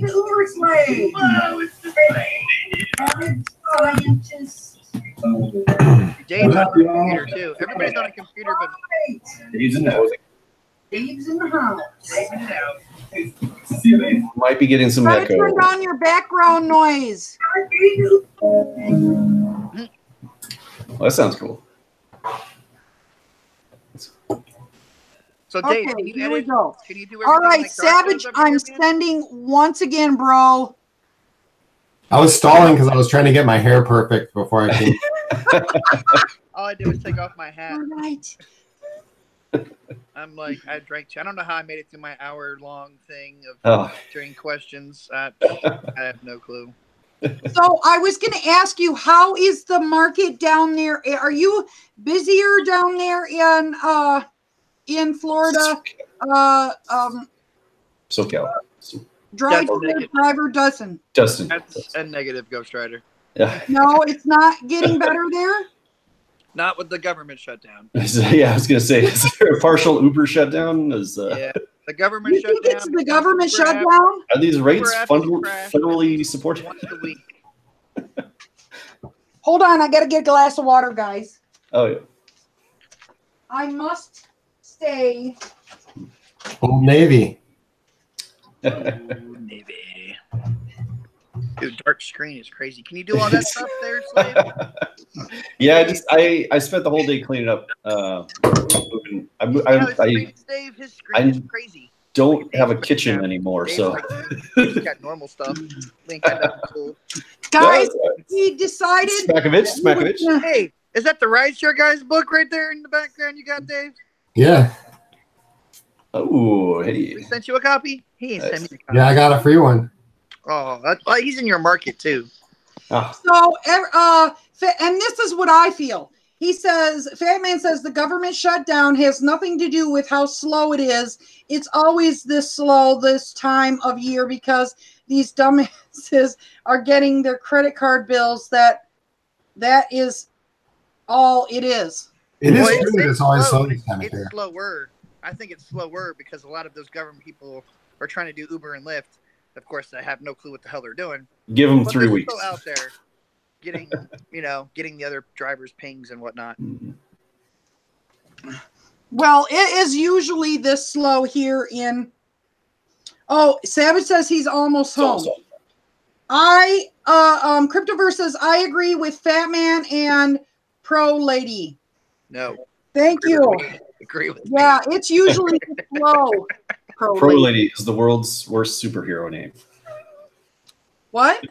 the Uber slave. Whoa, it's the slave. Savage scientist. Dave's on a computer too. Everybody's on a computer, but Dave's in the house. Dave's in the house. slaving it out. Might be getting some Try to echo. turn down your background noise. Well, that sounds cool. So Dave, Okay, can you here we edit? go. Can you do All everything right, like Dark Savage, does over I'm here, man? sending once again, bro. I was stalling because I was trying to get my hair perfect before I came. All I did was take off my hat. All right. I'm like, I drank. I don't know how I made it through my hour-long thing of Oh, answering questions. I have no clue. So I was going to ask you, how is the market down there? Are you busier down there in Florida? SoCal. Driver doesn't. Dustin. That's a negative, Ghost Rider. Yeah. No, it's not getting better there. Not with the government shutdown. Yeah, I was gonna say, is there a partial Uber shutdown? Yeah, the government You think shutdown. it's the government Uber app shutdown? Are these rates Uber app federally supported? once a week. Hold on, I got to get a glass of water, guys. Oh yeah. I must stay. Old Navy. Ooh, Navy. Dude, dark screen is crazy. Can you do all that stuff there, Slave? Yeah, I spent the whole day cleaning up. Moving. His screen is crazy. Don't have a kitchen anymore, Dave's so like, he's got normal stuff. Link kind of cool. Guys, he decided. Smakovich. Hey, is that the Rideshare guy's book right there in the background you got, Dave? Yeah. Oh, hey. We sent you a copy? He ain't sent me a copy. Yeah, I got a free one. Oh, he's in your market too. Oh. So, and this is what I feel. He says, Fat Man says the government shutdown has nothing to do with how slow it is. It's always this slow this time of year because these dumbasses are getting their credit card bills. That is all it is. It is Well, true that it's always slow this time of It's year. slower. I think it's slower because a lot of those government people are trying to do Uber and Lyft. Of course, they have no clue what the hell they're doing. Give them But 3 they're weeks. still out there getting, getting the other drivers' pings and whatnot. Well, it is usually this slow here in. Oh, Savage says he's almost home. Cryptoverse says I agree with Fat Man and Pro Lady. No. Thank you. Agree with Yeah, it's usually slow. Pro Lady is the world's worst superhero name. What?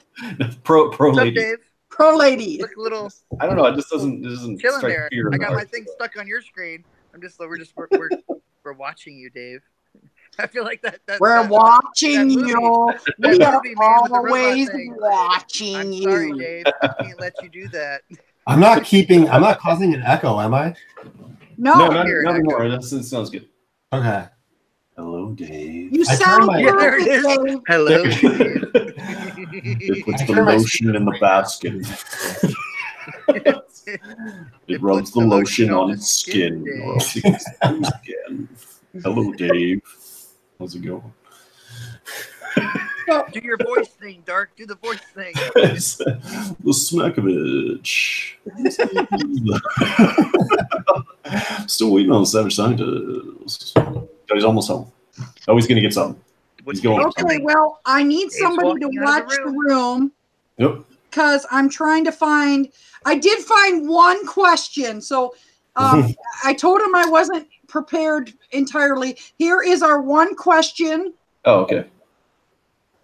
Pro What's up, Lady. Dave? Pro lady. Look a little. I don't know. It just doesn't Chilling strike there. fear in I the got my heart. thing stuck on your screen. We're watching you, Dave. I feel like that. We're watching movie. you. That We are movie, man, with the robot always thing. watching I'm you. sorry, Dave. I can't let you do that. I'm not causing an echo, am I? No, No, not Here, anymore. echo. That sounds good. Okay. Hello, Dave. you I sound turned my- Yeah, there perfect, it is. Dave. Hello, Dave. It puts I the turned my lotion in the basket. It rubs puts the lotion on the its skin, Dave. or else it gets bruised again. Hello, Dave. How's it going? Do your voice thing, Dark. Do the voice thing. The Smackovich. Still waiting on the Savage Scientist. Oh, he's almost home. Oh, he's going to get something. He's going. Okay, well, I need somebody to walking out of watch the the room Yep. because I'm trying to find. I did find one question, so I told him I wasn't prepared entirely. Here is our one question. Oh, okay.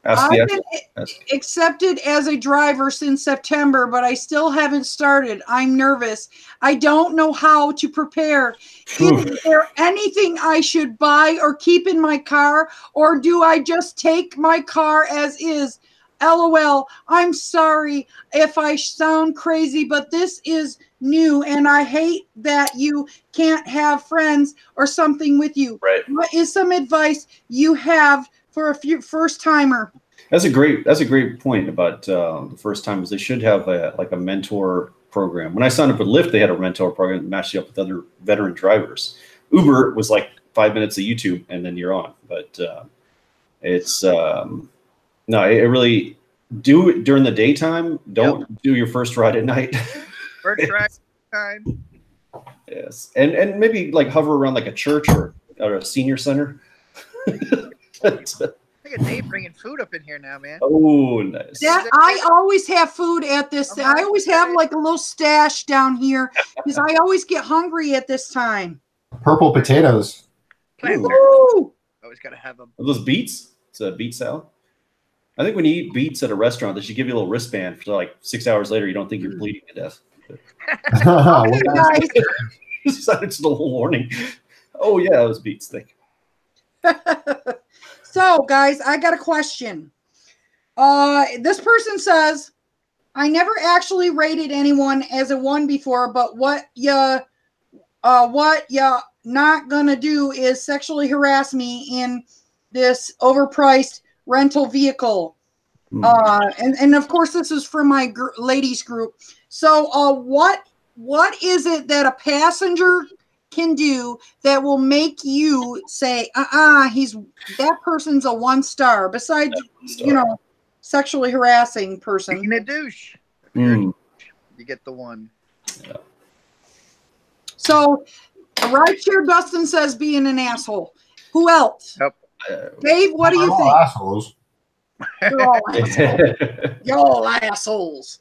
Ask I've the been ask. accepted as a driver since September, but I still haven't started. I'm nervous. I don't know how to prepare. Is there anything I should buy or keep in my car, or do I just take my car as is? LOL. I'm sorry if I sound crazy, but this is new, and I hate that you can't have friends or something with you. Right. What is some advice you have for a first timer? That's a great point about the first timers. They should have a mentor program. When I signed up with Lyft, they had a mentor program that matched you up with other veteran drivers. Uber was like 5 minutes of YouTube and then you're on. But it's no, it really do it during the daytime. Don't do your first ride at night. First ride time. Yes, and maybe like hover around like a church or a senior center. Look at Dave bringing food up in here now, man. Oh, nice. That I always have food at this. I always have like a little stash down here because I always get hungry at this time. Purple potatoes. Ooh. Always gotta have them. Are those beets? It's a beet salad. I think when you eat beets at a restaurant, they should give you a little wristband for like 6 hours later. You don't think you're bleeding to death. Okay, guys. It's the whole warning. Oh yeah, those beets. Thank you. So, guys, I got a question. This person says, I never actually rated anyone as a 1 before, but what you not gonna do is sexually harass me in this overpriced rental vehicle. And of course, this is from my ladies group. So, what is it that a passenger can do that will make you say, that person's a 1 star, besides, sexually harassing person? Being a douche. Mm. You get the 1. Yeah. So, Rideshare Dustin says being an asshole. Who else? Yep. Dave, what do you We're all think? assholes. You're all assholes. You're all assholes.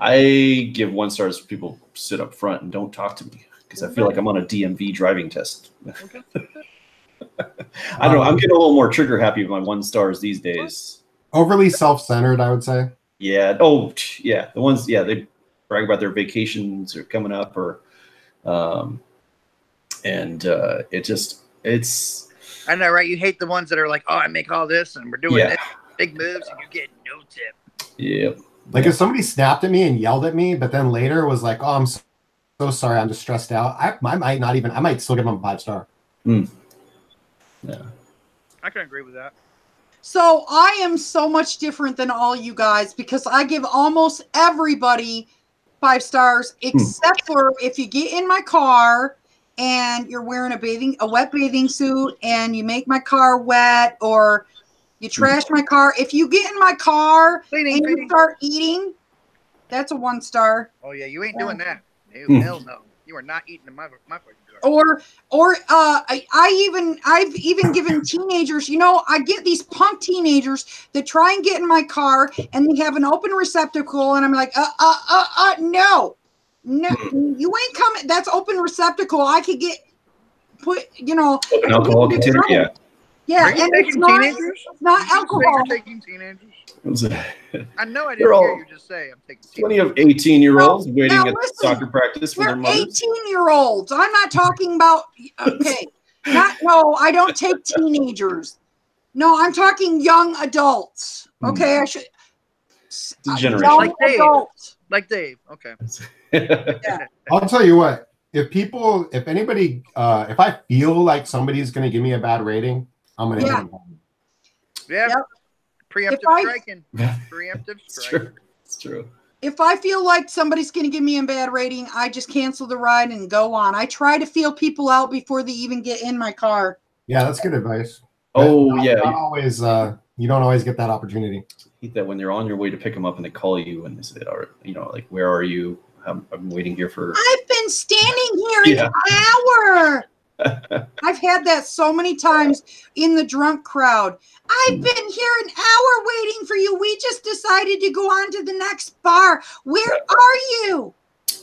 I give 1 stars for people who sit up front and don't talk to me because I feel like I'm on a DMV driving test. I don't know. I'm getting a little more trigger happy with my 1 stars these days. Overly self-centered, I would say. Yeah. Oh, yeah. The ones, yeah, they brag about their vacations are coming up, or, it's. I know, right? You hate the ones that are like, oh, I make all this and we're doing this, big moves and you get no tip. Yep. Like if somebody snapped at me and yelled at me, but then later was like, "Oh, I'm so sorry, I'm just stressed out." I might still give them a 5 star. Mm. Yeah. I can agree with that. So I am so much different than all you guys because I give almost everybody 5 stars, except for if you get in my car and you're wearing a wet bathing suit and you make my car wet, or you trash my car. If you get in my car and you start eating, that's a 1 star. Oh yeah, you ain't doing that. No, hell no. You are not eating in my fucking car. I've even given teenagers, I get these punk teenagers that try and get in my car and they have an open receptacle and I'm like, no, you ain't coming. That's open receptacle. I could open alcohol container. Yeah. Yeah, Are you and taking it's not, teenagers? it's not Did you say alcohol. you're taking teenagers? I know I didn't hear you just say I'm taking Plenty teenagers. of 18-year-olds waiting Now, at listen, soccer practice for They're their mothers. 18-year-olds. I'm not talking about, okay. No, I don't take teenagers. No, I'm talking young adults. Okay, I should. It's a generation. Young Like Dave. adults. Like Dave. Okay. Yeah. I'll tell you what. If I feel like somebody's going to give me a bad rating, I'm going to hit them. Yeah. Yep. Preemptive striking. Preemptive It's strike. true. It's true. If I feel like somebody's going to give me a bad rating, I just cancel the ride and go on. I try to feel people out before they even get in my car. Yeah, that's good advice. Oh, But yeah. not always. You don't always get that opportunity. Hate that when they're on your way to pick them up and they call you and they say, "All right, you know, like, where are you? I'm waiting here for." I've been standing here an hour. I've had that so many times in the drunk crowd. I've been here an hour waiting for you. We just decided to go on to the next bar. Where are you?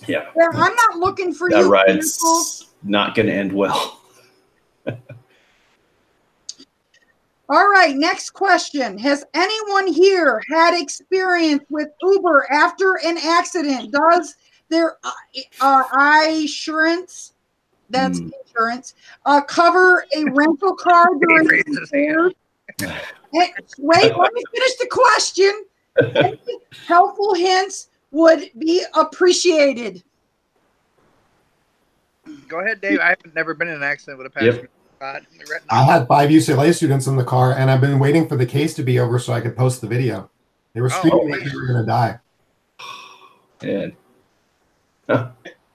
Yeah. I'm not looking for That you. ride's People. not going to end well. All right, next question. Has anyone here had experience with Uber after an accident? Does their insurance, that's insurance, cover a rental car during repairs? Wait, let me finish the question. Any helpful hints would be appreciated. Go ahead, Dave. I haven't never been in an accident with a passenger. I had 5 UCLA students in the car, and I've been waiting for the case to be over so I could post the video. They were screaming that they were going to die.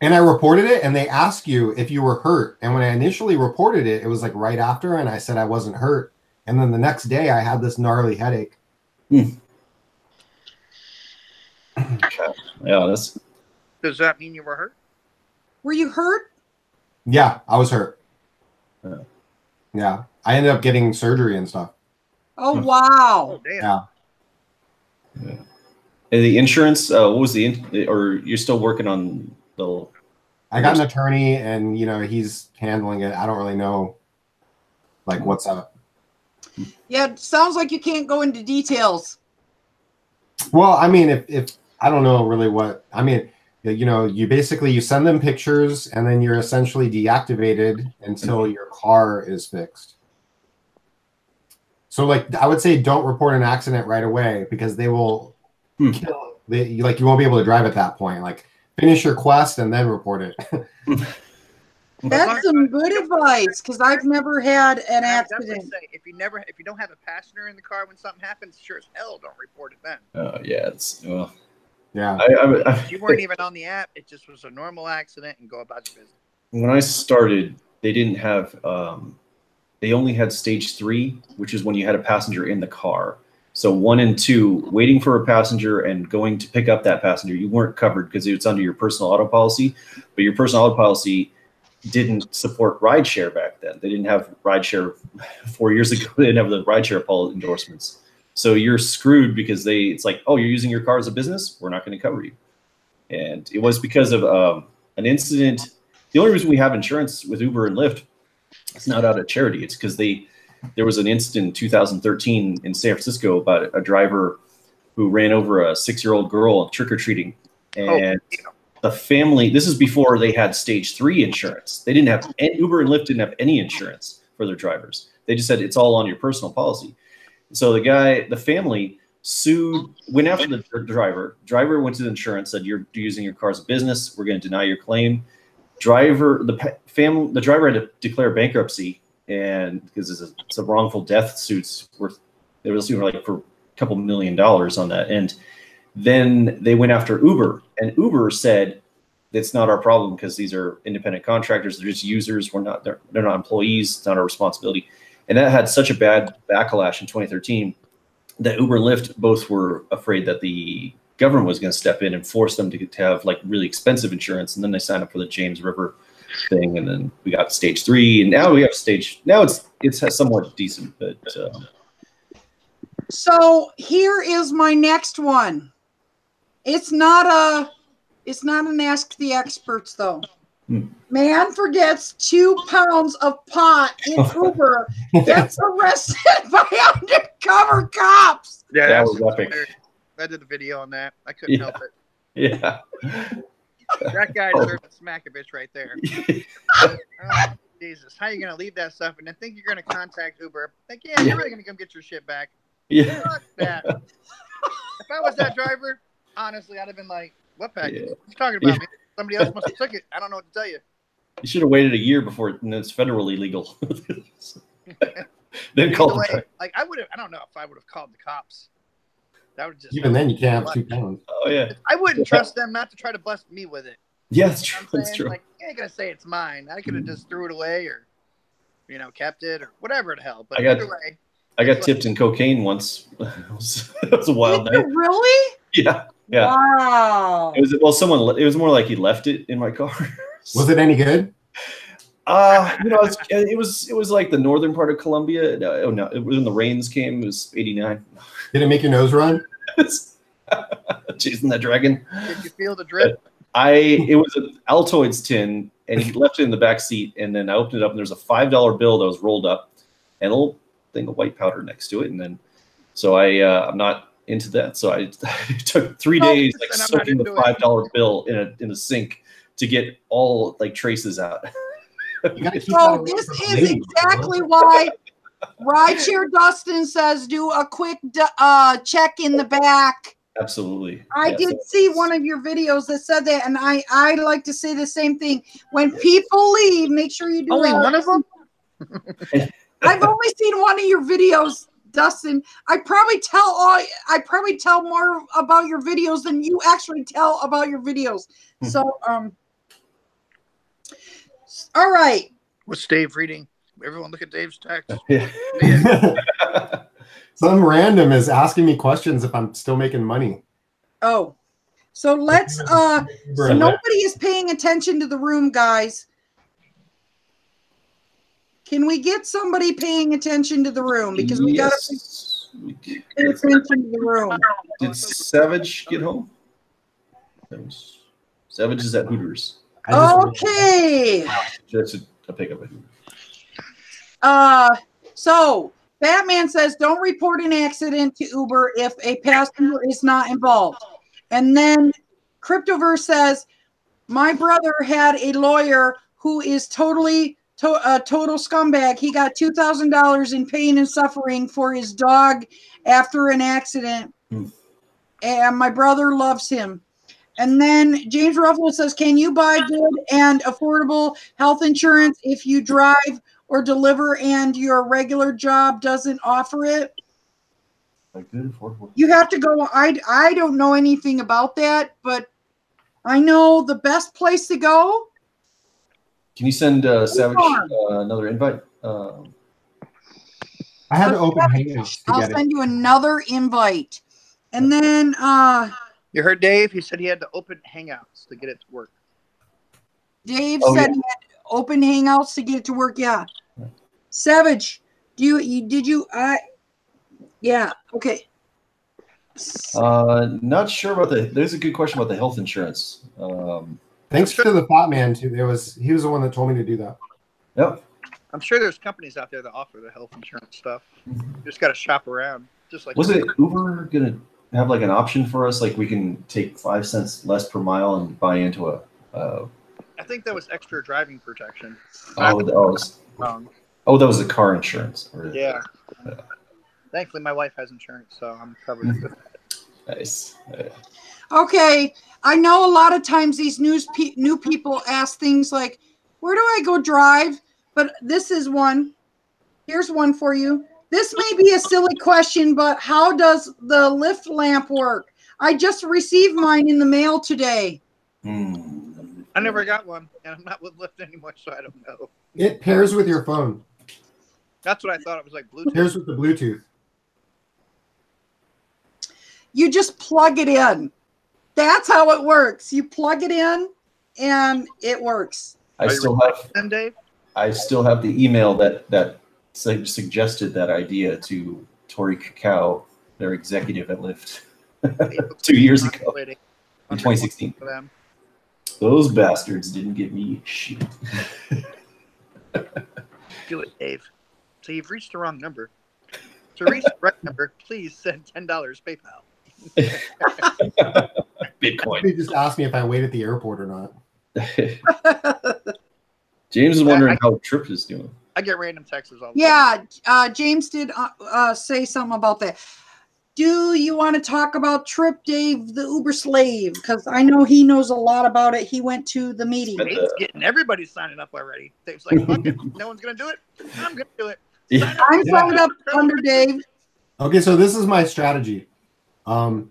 And I reported it, and they ask you if you were hurt. And when I initially reported it, it was like right after, and I said I wasn't hurt. And then the next day, I had this gnarly headache. Yeah, that's. Does that mean you were hurt? Were you hurt? Yeah, I was hurt. Yeah, I ended up getting surgery and stuff. Oh, wow. Oh, damn. Yeah. And the insurance, what was or you're still working on the... I got an attorney, and, you know, he's handling it. I don't really know, like, what's up. Yeah, it sounds like you can't go into details. Well, I mean, if I don't know really what, I mean, you know, you send them pictures, and then you're essentially deactivated until your car is fixed. So, like, I would say don't report an accident right away, because they will kill. You won't be able to drive at that point. Like, finish your quest and then report it. That's some good advice, because I've never had an accident. Say, if you don't have a passenger in the car when something happens, sure as hell don't report it then. Yeah, it's well. Yeah, you weren't even on the app. It just was a normal accident, and go about your business. When I started, they didn't have. They only had stage 3, which is when you had a passenger in the car. So 1 and 2, waiting for a passenger and going to pick up that passenger, you weren't covered because it's under your personal auto policy. But your personal auto policy didn't support rideshare back then. They didn't have rideshare 4 years ago. They didn't have the rideshare endorsements. So you're screwed because it's like, oh, you're using your car as a business? We're not going to cover you. And it was because of an incident. The only reason we have insurance with Uber and Lyft, it's not out of charity. It's because there was an incident in 2013 in San Francisco about a driver who ran over a 6-year-old girl trick-or-treating. And the family, this is before they had stage 3 insurance. They didn't have, Uber and Lyft didn't have any insurance for their drivers. They just said it's all on your personal policy. So the family went after the driver. Driver went to the insurance, said, you're using your car as a business. We're going to deny your claim. The driver had to declare bankruptcy, and because it's a wrongful death suits, they were suing like for a couple $1 million on that. And then they went after Uber, and Uber said, it's not our problem because these are independent contractors. They're just users. They're not employees. It's not our responsibility. And that had such a bad backlash in 2013 that Uber and Lyft both were afraid that the government was going to step in and force them to have like really expensive insurance. And then they signed up for the James River thing. And then we got stage 3, and now we have it's somewhat decent, but. So here is my next one. It's not an Ask the Experts though. Man forgets 2 pounds of pot in Uber, gets arrested by undercover cops. Yeah, That that's was epic. hilarious. I did the video on that. I couldn't help it. Yeah. That guy deserved to smack a bitch right there. Oh, Jesus, how you gonna leave that stuff and then think you're gonna contact Uber? Think, yeah, you're really gonna come get your shit back? Yeah. Fuck that. If I was that driver, honestly, I'd have been like, "What package? Yeah. You're talking about me? Somebody else must have took it. I don't know what to tell you." You should have waited a year before it's federally legal. Then call the truck. Like I would have. I don't know if I would have called the cops. That would just Even then, you can't have 2 pounds. Oh yeah. I wouldn't trust them not to try to bust me with it. Yeah, that's You know true. what I'm That's saying? true. Like, you ain't gonna say it's mine. I could have just threw it away or, kept it or whatever the hell. But either way, I got tipped in cocaine once. It was a wild Did you night. really? Yeah. Yeah. Wow. It was more like he left it in my car. Was it any good? It was like the northern part of Colombia. No, it was when the rains came. It was 89. Did it make your nose run? Chasing that dragon. did you feel the drip? It was an Altoids tin, and he left it in the back seat. And then I opened it up, and there's a $5 bill that was rolled up, and a little thing of white powder next to it. And then, so I'm not into that. So I it took 3 days like and I'm not soaking the into it. $5 bill in a sink to get all like traces out. You gotta keep So that this away is from ladies, exactly bro. why Rideshare Dustin says do a quick check in the back. Absolutely. I Yeah, did see one of your videos that said that, and I like to say the same thing. When people leave, make sure you do Only one of them? I've only seen one of your videos, Dustin. I probably tell more about your videos than you actually tell about your videos. So all right. What's Dave reading? Everyone look at Dave's text. Some random is asking me questions if I'm still making money. Oh. So let's so nobody is paying attention to the room, guys. Can we get somebody paying attention to the room? Because we gotta pay attention to the room. Did Savage get home? Savage is at Hooters. Okay. That's a pickup at Hooters. So Batman says don't report an accident to Uber if a passenger is not involved. And then Cryptoverse says my brother had a lawyer who is a total scumbag. He got $2,000 in pain and suffering for his dog after an accident. And my brother loves him. And then James Ruffalo says, can you buy good and affordable health insurance if you drive or deliver and your regular job doesn't offer it? Good, affordable. You have to go. I don't know anything about that, but I know the best place to go. Can you send Savage another invite? I had to open Hangouts to I'll get send you another invite. And then You heard Dave? He said he had to open Hangouts to get it to work. Dave said he had to open Hangouts to get it to work. Yeah. Savage, yeah, okay. Not sure about there's a good question about the health insurance. Thanks to the Thought Man too. He was the one that told me to do that. Yep. I'm sure there's companies out there that offer the health insurance stuff. You just got to shop around. Just like Was it Uber gonna have like an option for us, like we can take 5 cents less per mile and buy into a? I think that was extra driving protection. That was the car insurance. Yeah. Thankfully, my wife has insurance, so I'm covered. Nice. Yeah. Okay, I know a lot of times these new people ask things like, where do I go drive? But this is one. Here's one for you. This may be a silly question, but how does the lift lamp work? I just received mine in the mail today. I never got one, and I'm not with Lyft anymore, so I don't know. It pairs with your phone. That's what I thought. It was like Bluetooth. Pairs with the Bluetooth. You just plug it in. That's how it works. You plug it in, and it works. I still have the email that suggested that idea to Tori Kakao, their executive at Lyft, 2 years ago in 2016. Those bastards didn't give me shit. Do it, Dave. So you've reached the wrong number. To reach the right number, please send $10 PayPal. Bitcoin. Somebody just asked me if I wait at the airport or not. James is wondering how Tryp is doing. I get random texts all the time. Yeah, James did say something about that. Do you want to talk about Tryp, Dave, the Uber slave? Because I know he knows a lot about it. He went to the meeting. Dave's getting everybody signing up already. Dave's like, fuck it. No one's going to do it. I'm going to do it. Yeah. I'm signed up under Dave. Okay, so this is my strategy. You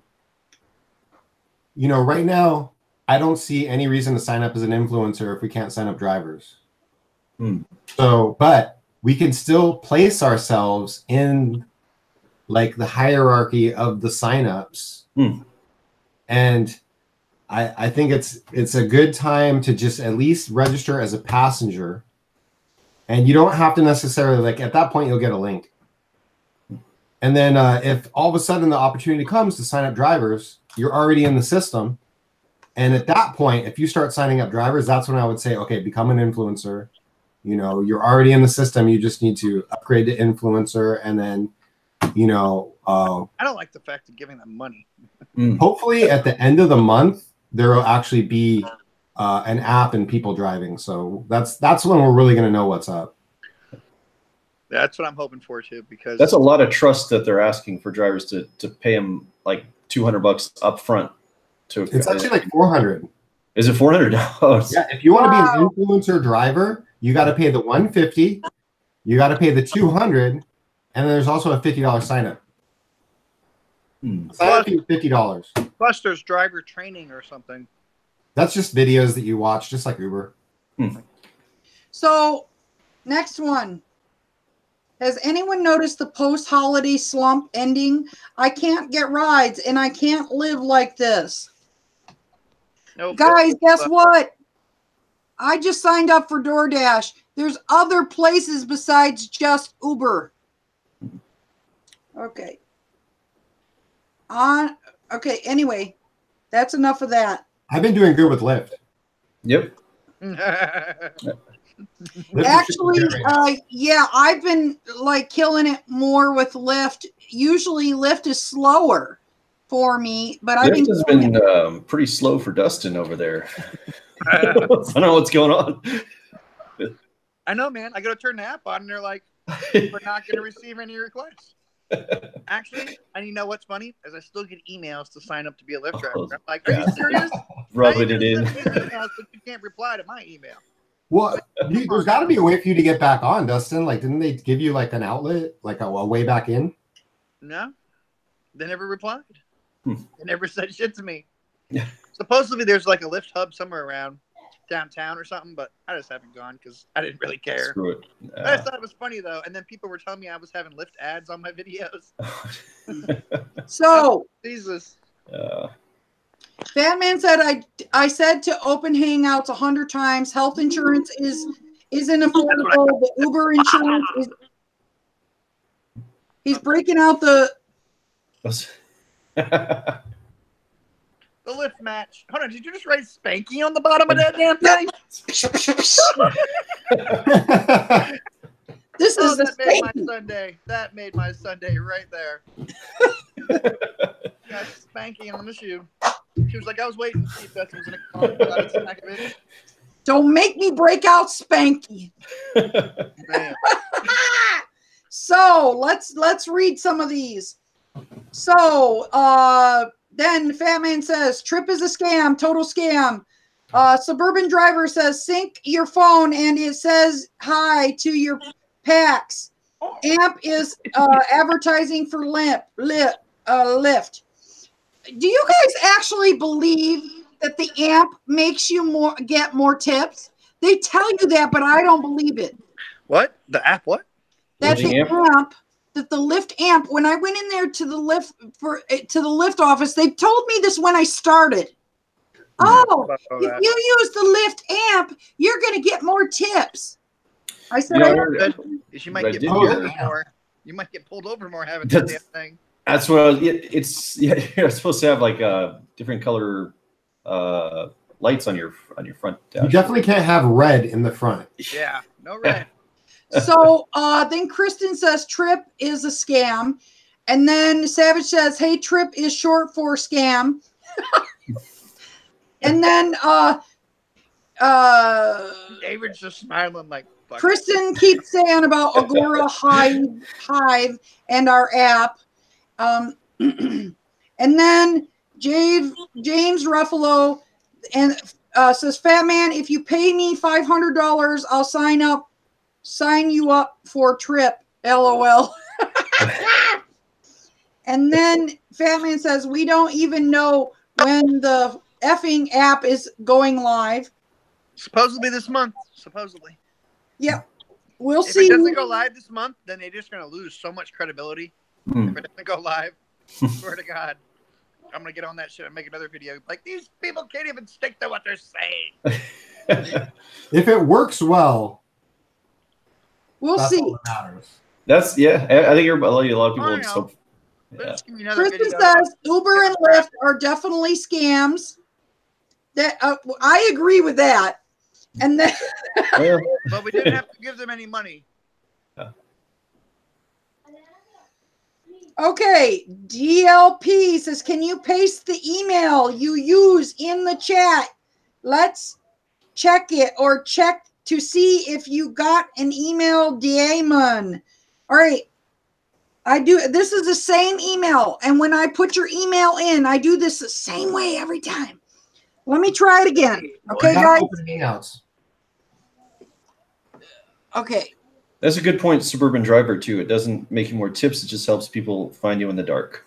know, right now, I don't see any reason to sign up as an influencer if we can't sign up drivers. So, but we can still place ourselves in like the hierarchy of the signups. And I think it's a good time to just at least register as a passenger. And you don't have to necessarily, like, at that point, you'll get a link. And then if all of a sudden the opportunity comes to sign up drivers, you're already in the system. And at that point, if you start signing up drivers, that's when I would say, okay, become an influencer. You know, you're already in the system. You just need to upgrade to influencer. And then, you know, I don't like the fact of giving them money. Hopefully at the end of the month, there will actually be an app and people driving. So that's when we're really going to know what's up. That's what I'm hoping for too, because That's a lot of trust that they're asking for drivers to pay them like $200 up front. It's actually like 400. Is it $400? Yeah, if you want to be an influencer driver, you got to pay the $150, you got to pay the $200, and then there's also a $50 sign up. Sign up fee is $50. Plus there's driver training or something. That's just videos that you watch, just like Uber. So, next one. Has anyone noticed the post-holiday slump ending? I can't get rides, and I can't live like this. Nope. Guys, guess what? I just signed up for DoorDash. There's other places besides just Uber. Okay. Okay, anyway, that's enough of that. I've been doing good with Lyft. Yep. Actually, yeah, I've been like killing it more with Lyft. Usually Lyft is slower for me, but I've Lyft has been pretty slow for Dustin over there. I don't know what's going on. I know, man. I go to turn the app on, and they're like, "We're not going to receive any requests." Actually, and you know what's funny? Is I still get emails to sign up to be a Lyft driver. I'm like, "Are you serious?" Rubbing it in. Emails, but you can't reply to my email. Well, there's got to be a way for you to get back on, Dustin. Like, didn't they give you like an outlet, like a way back in? No, they never replied. They never said shit to me. Supposedly, there's like a Lyft hub somewhere around downtown or something, but I just haven't gone because I didn't really care. Screw it. I just thought it was funny though, and then people were telling me I was having Lyft ads on my videos. So, Jesus. Batman said, I said to open Hangouts 100 times, health insurance isn't affordable. The Uber insurance is. He's breaking out the. The Lyft match. Hold on, did you just write Spanky on the bottom of that damn thing? This is that made my Sunday. That made my Sunday right there. Got Spanky on the shoe. She was like, I was waiting to see if that was going to come on. Don't make me break out Spanky. So let's read some of these. So then Fat Man says Tryp is a scam, total scam. Suburban Driver says sync your phone and it says hi to your packs. Amp is advertising for Lyft. Do you guys actually believe that the Amp makes you get more tips? They tell you that, but I don't believe it. What? The app? What? That the Amp, that the Lyft Amp. When I went in there to the Lyft office, they told me this when I started. Oh, if you use the Lyft Amp, you're going to get more tips. I said, you might get pulled over more. You might get pulled over more having that damn thing. That's what you're supposed to have like a different color lights on your front dash. You definitely can't have red in the front. Yeah, no red. So then Kristen says Tryp is a scam. And then Savage says, hey, Tryp is short for scam. And then David's just smiling like fuck. Kristen keeps saying about Agora Hive and our app. And then James Ruffalo and says, Fat Man, if you pay me $500, I'll sign you up for Tryp. LOL. And then Fat Man says, we don't even know when the effing app is going live. Supposedly this month. Supposedly. Yep. We'll If see. it doesn't go live this month, then they're just going to lose so much credibility. If it doesn't go live, swear to God, I'm going to get on that shit and make another video. Like, these people can't even stick to what they're saying. If it works well, We'll that's see. all that matters. That's I think a lot of people would still. Yeah. Let's give me another Kristen video. says Uber and Lyft are definitely scams. That I agree with that. And then Well, But we didn't have to give them any money. okay, DLP says, can you paste the email you use in the chat? Let's check it or check to see if you got an email, Damon. All right. I do. This is the same email. And when I put your email in, I do this the same way every time. Let me try it again. Okay, guys? Hangouts. Okay. that's a good point, Suburban Driver, too. It doesn't make you more tips. It just helps people find you in the dark.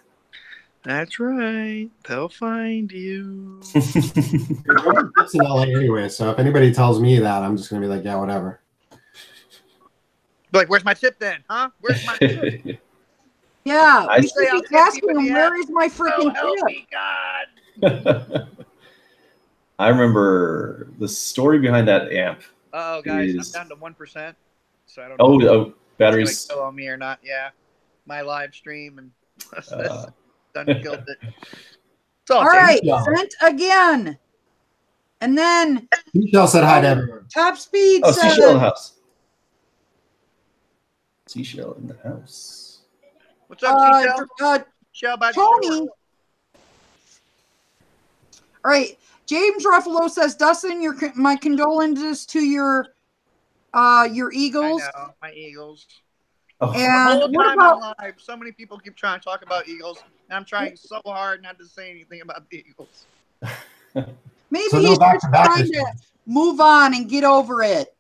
That's right. They'll find you. It's in LA anyway, so if anybody tells me that, I'm just gonna be like, yeah, whatever. Like, where's my tip then? Huh? Where's my tip? Yeah. I We say I'll should be tip asking you in him, the where app. is my So freaking help tip? me God. I remember the story behind that amp. Oh, guys, Is- I'm down to 1%. So I don't know if Oh, it's batteries. gonna kill on me or not. Yeah. My live stream and Uh, done killed it. It's all All right. Yeah. Sent again. And then Michelle said hi to everyone. Top Speed Oh, says, Seashell in the house. Seashell in the house. What's up, Seashell? Shell by the Tony. store. All right. James Ruffalo says, Dustin, my condolences to your Eagles. I know, my Eagles. Oh, The And whole what time about I'm live, so many people keep trying to talk about Eagles, and I'm trying so hard not to say anything about the Eagles. maybe So no he's just back-to-back trying this to year. move on and get over it.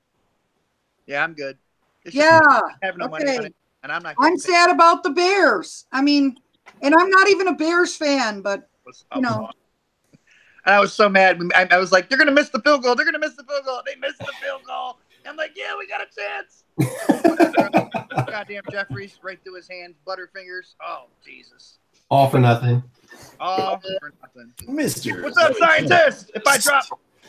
Yeah, I'm good. It's just Yeah. I have no money on Okay. it, and I'm not. I'm sad about the Bears. I mean, and I'm not even a Bears fan, but you know. And I was so mad. I was like, they're going to miss the field goal. They're going to miss the field goal. They missed the field goal. I'm like, yeah, we got a chance. Goddamn Jeffries right through his hands, butterfingers. Oh, Jesus. All for nothing. All for nothing. Mr. What's up, scientist? If I drop.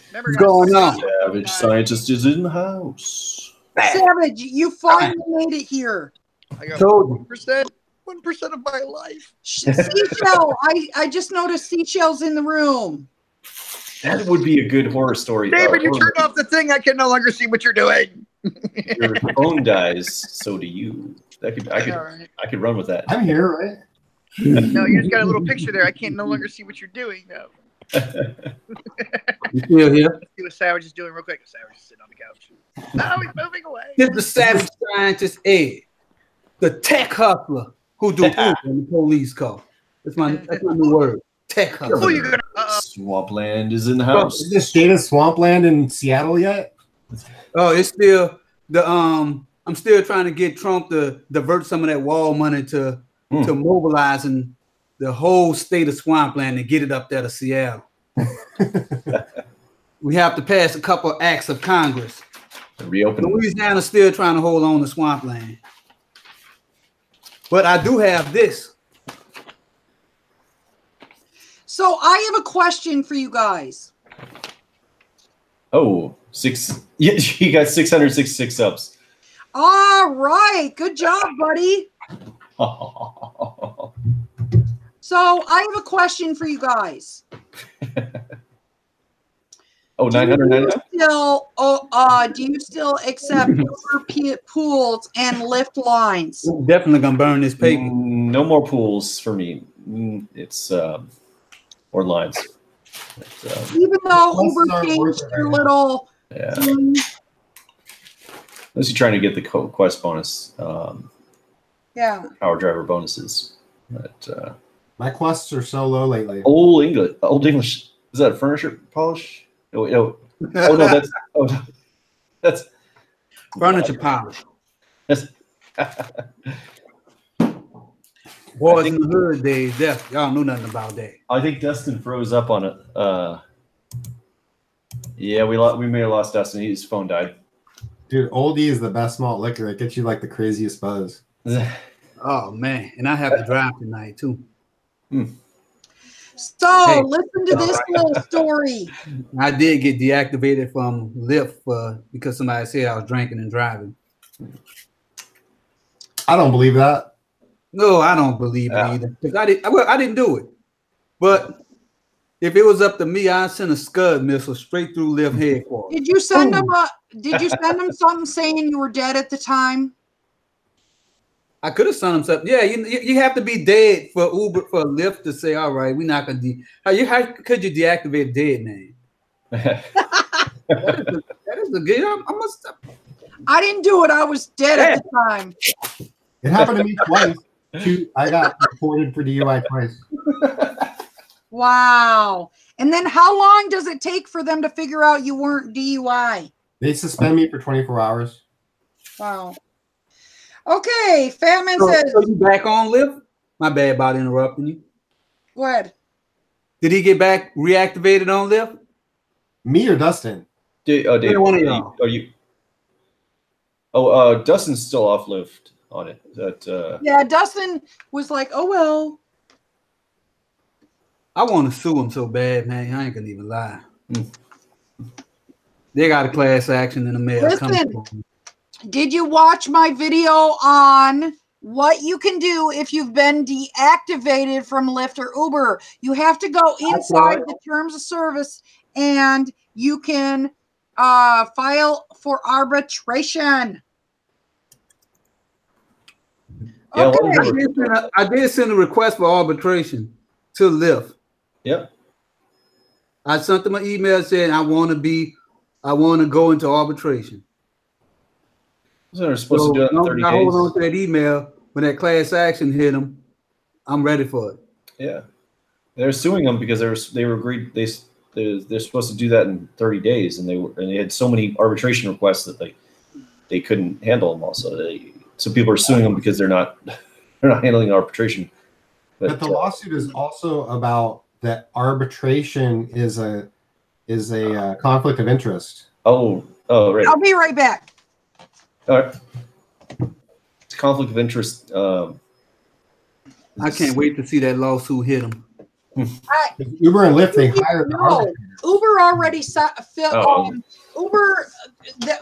Remember, What's going on? Savage Scientist is in the house. Savage, you finally made it here. I got Told 1%. 1% of my life. Seashell, I just noticed Seashell's in the room. That would be a good horror story. David, you turned off the thing. I can no longer see what you're doing. Your phone dies, so do you. I could run with that. I'm here, right? No, you just got a little picture there. I can't no longer see what you're doing. No. You still here? Let's see what Savage is doing real quick. Savage is sitting on the couch. No, he's moving away. This is the savage scientist Ed, the tech hustler who do Uber when the police call. That's my new word. Tech Who hustler. you gonna? Swampland is in the house. Is this state of Swampland in Seattle yet? Oh, it's still the I'm still trying to get Trump to divert some of that wall money to mobilizing the whole state of Swampland and get it up there to Seattle. We have to pass a couple acts of Congress. Reopen. Louisiana's still trying to hold on to Swampland. But I do have this. So I have a question for you guys. Oh, six. Yeah, you got 666 subs. All right. Good job, buddy. So I have a question for you guys. Oh, 999. Do you still accept Uber pools and Lyft lines? We're definitely gonna burn this paper. No more pools for me. It's or lines. But, Even though Plus, Uber aren't changed worth it their right now. little yeah. thing. Unless you're trying to get the Quest bonus, Yeah. power driver bonuses. But My quests are so low lately. Old English. Is that furniture polish? Oh, no. Oh no, that's Furniture polish. That's, Boys in the hood days. Y'all knew nothing about that. I think Dustin froze up on it. Yeah, we may have lost Dustin. His phone died. Dude, Oldie is the best malt liquor. It gets you like the craziest buzz. Oh man, and I have to drive tonight too. So Hey. listen to this little story. I did get deactivated from Lyft because somebody said I was drinking and driving. I don't believe that. No, I don't believe it either. Because I didn't do it. But if it was up to me, I'd send a Scud missile straight through Lyft headquarters. Did you send them something saying you were dead at the time? I could have sent them something. Yeah, you have to be dead for Lyft to say, all right, we're not gonna how could you deactivate a dead name? that is a good. I didn't do it. I was dead at the time. It happened to me twice. I got reported for DUI twice. Wow. And then how long does it take for them to figure out you weren't DUI? They suspend me for 24 hours. Wow. Okay, Fatman says. So you back on Lyft? My bad about interrupting you. Go ahead. Did he get back reactivated on Lyft? Me or Dustin? Dave, one of y'all. Dustin's still off Lyft on it. Yeah, Dustin was like, oh well. I want to sue him so bad, man. I ain't gonna even lie. They got a class action in the mail. Listen, did you watch my video on what you can do if you've been deactivated from Lyft or Uber? You have to go inside the terms of service and you can file for arbitration. Yeah, okay. I did send a request for arbitration to Lyft. Yep. I sent them an email saying I want to go into arbitration. So they're supposed to do it in 30 I days. hold on to that email when that class action hit them. I'm ready for it. Yeah, they're suing them because they were agreed they're supposed to do that in 30 days, and they had so many arbitration requests that they couldn't handle them. Also, so people are suing them because they're not handling arbitration. But the lawsuit is also about that arbitration is a conflict of interest. Oh, right. I'll be right back. All right. It's a conflict of interest. I can't wait to see that lawsuit hit them. Uber and Lyft, they hired the arbitrator. Uber already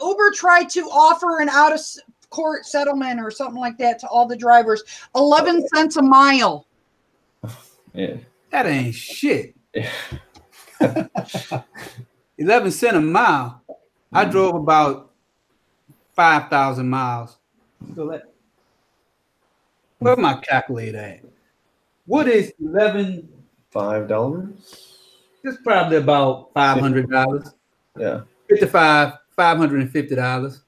Uber tried to offer an out of court settlement or something like that to all the drivers. 11 cents a mile. Yeah. That ain't shit. 11 cents a mile. I drove about 5,000 miles. So where's my calculator at? What is 11? $5? It's probably about $500. Yeah. $550.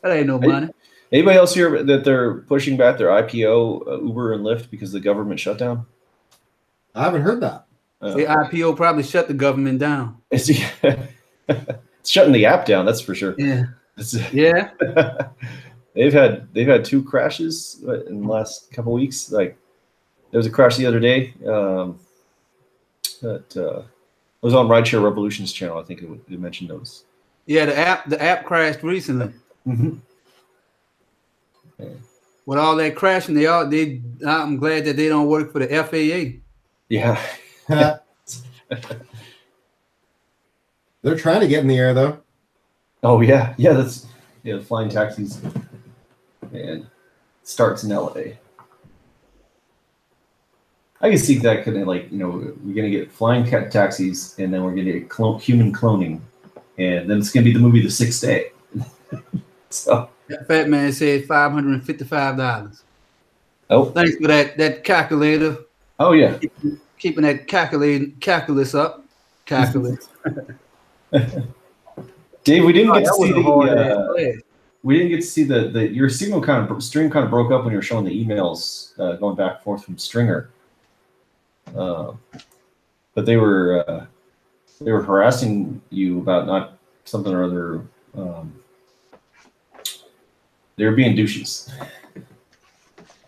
That ain't no money. Anybody else here that they're pushing back their IPO, Uber and Lyft, because of the government shutdown? I haven't heard that. The IPO probably shut the government down. It's shutting the app down, that's for sure. Yeah. Yeah. They've had 2 crashes in the last couple of weeks. Like there was a crash the other day. It was on Rideshare Revolution's channel. I think they mentioned those. Yeah, the app crashed recently. Mm-hmm. Yeah. With all that crashing, I'm glad that they don't work for the FAA. Yeah. They're trying to get in the air though. Oh yeah, the flying taxis. And starts in LA. I can see that kind of like, we're gonna get flying cat taxis, and then we're gonna get human cloning, and then it's gonna be the movie The Sixth Day. So that fat man said $555. Oh, thanks for that calculator. Oh yeah, keeping that calculus up. Calculus. Dave, we didn't get to see we didn't get to see the your signal stream kind of broke up when you were showing the emails going back and forth from Stringer. But they were harassing you about not something or other. They were being douches.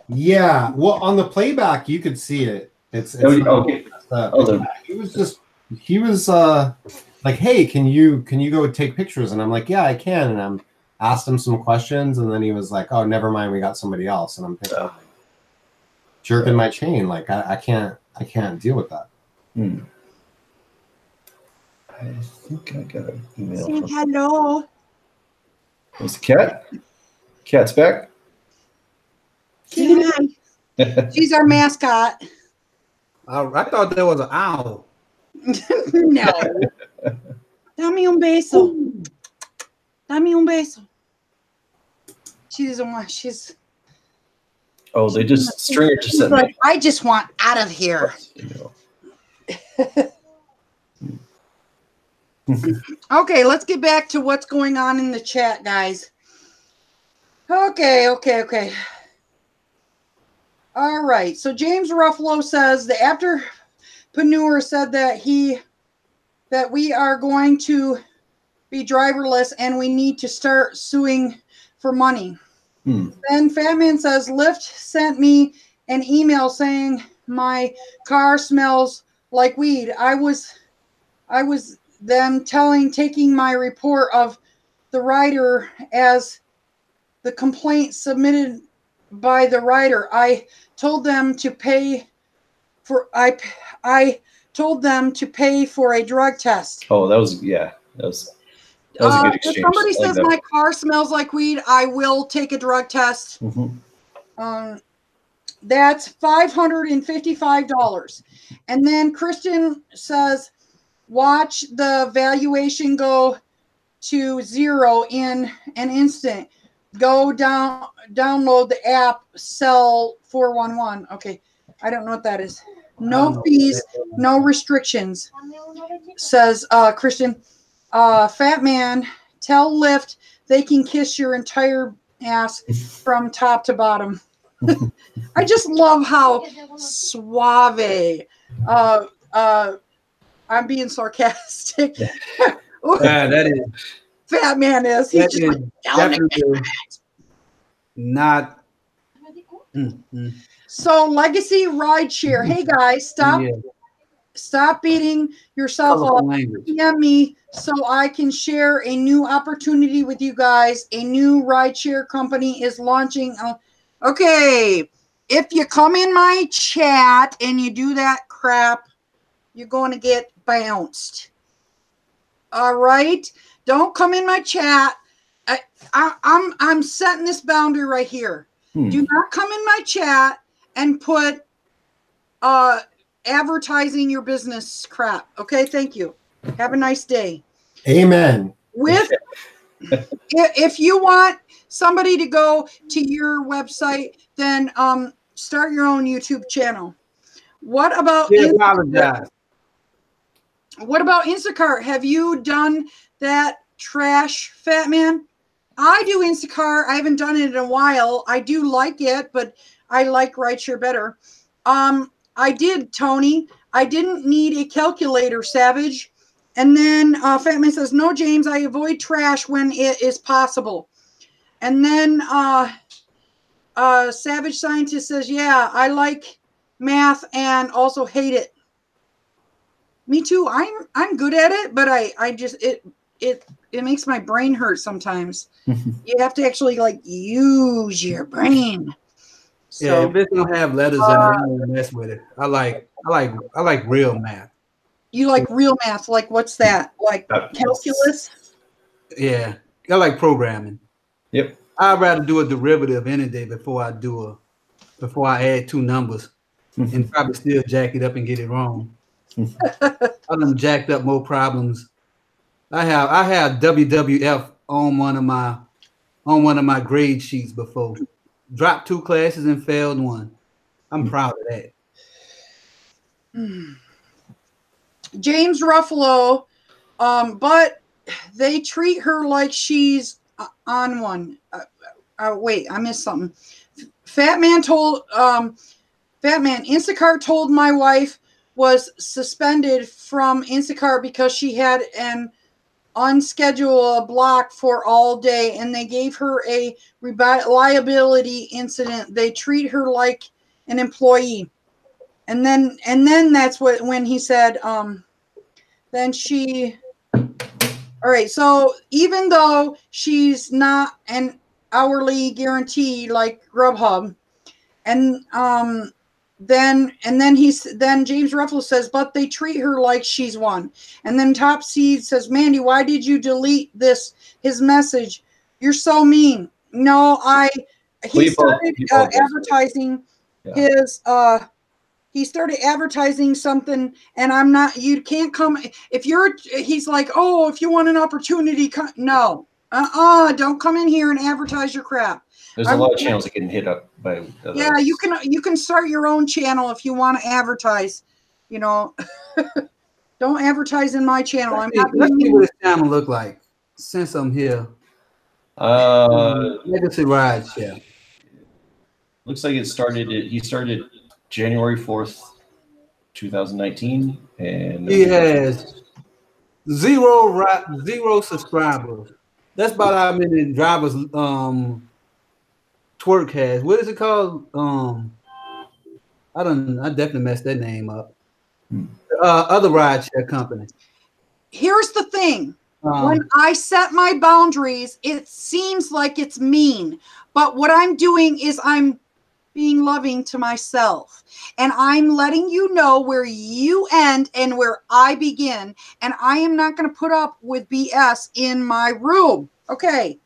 Yeah, well, on the playback you could see it. It's okay. He was like, hey, can you go take pictures? And I'm like, yeah, I can. And I'm asked him some questions, and then he was like, oh, never mind, we got somebody else. And I'm thinking, jerking my chain, like I can't deal with that. I think I got an email. Saying hello. Is the cat? Cat's back. She's our mascot. I thought there was an owl. No. Dame un beso. Dame un beso. She doesn't want. She's. Oh, they just Stringer just said. Like, I just want out of here. Okay, let's get back to what's going on in the chat, guys. Okay. All right. So James Ruffalo says the entrepreneur said that we are going to be driverless and we need to start suing for money. Then Fatman says Lyft sent me an email saying my car smells like weed. I was them taking my report of the rider as the complaint submitted by the rider. I told them to pay for a drug test. Oh, that was a good exchange. If somebody says my car smells like weed, I will take a drug test. That's $555. And then Christian says, watch the valuation go to zero in an instant. Go download the app, Sell 411. Okay, I don't know what that is. No fees, no restrictions, says Christian. Fat man, tell Lyft they can kiss your entire ass from top to bottom. I just love how suave. I'm being sarcastic. That is. Fat man is. He's just like, not. So Legacy Rideshare. Hey guys, stop beating yourself up. DM me so I can share a new opportunity with you guys. A new rideshare company is launching. Okay, if you come in my chat and you do that crap, you're going to get bounced. All right, don't come in my chat. I'm setting this boundary right here. Do not come in my chat and put advertising your business crap. Okay, thank you. Have a nice day. Amen. If you want somebody to go to your website, then start your own YouTube channel. What about Instacart? Have you done that trash, Fat Man? I do Instacart. I haven't done it in a while. I do like it, but I like Rideshare better. I did, Tony. I didn't need a calculator, Savage. And then Fat Man says, no, James, I avoid trash when it is possible. And then Savage Scientist says, yeah, I like math and also hate it. Me too. I'm good at it, but I just it makes my brain hurt sometimes. You have to actually like use your brain. So, yeah, if it don't have letters in it, I don't mess with it. I like real math. You like real math? Like what's that? Like calculus? Yeah, I like programming. Yep. I'd rather do a derivative any day before I add two numbers and probably still jack it up and get it wrong. I done jacked up more problems. I have WWF on one of my grade sheets before. Dropped 2 classes and failed 1. I'm proud of that. James Ruffalo, but they treat her like she's on one. Wait, I missed something. Fat Man, Instacart told my wife was suspended from Instacart because she had an unscheduled block for all day, and they gave her a reliability incident. They treat her like an employee. And then that's when he said, then she, all right, so even though she's not an hourly guarantee like Grubhub, and then James Ruffalo says, but they treat her like she's one. And then Top Seed says, Mandy, why did you delete his message? You're so mean. No, he started advertising his he started advertising something, and I'm not, you can't come if you're, he's like, oh, if you want an opportunity, no, don't come in here and advertise your crap. There's a lot of channels that getting hit up by yeah, you can start your own channel if you want to advertise, you know. Don't advertise in my channel. Let's see what his channel look like since I'm here. Legacy Rideshare. Looks like he started January 4th, 2019, and he has zero subscribers. That's about how many drivers Twerk has. What is it called? I definitely messed that name up. Other rideshare company. Here's the thing. When I set my boundaries, it seems like it's mean, but what I'm doing is I'm being loving to myself, and I'm letting you know where you end and where I begin, and I am not going to put up with BS in my room. Okay,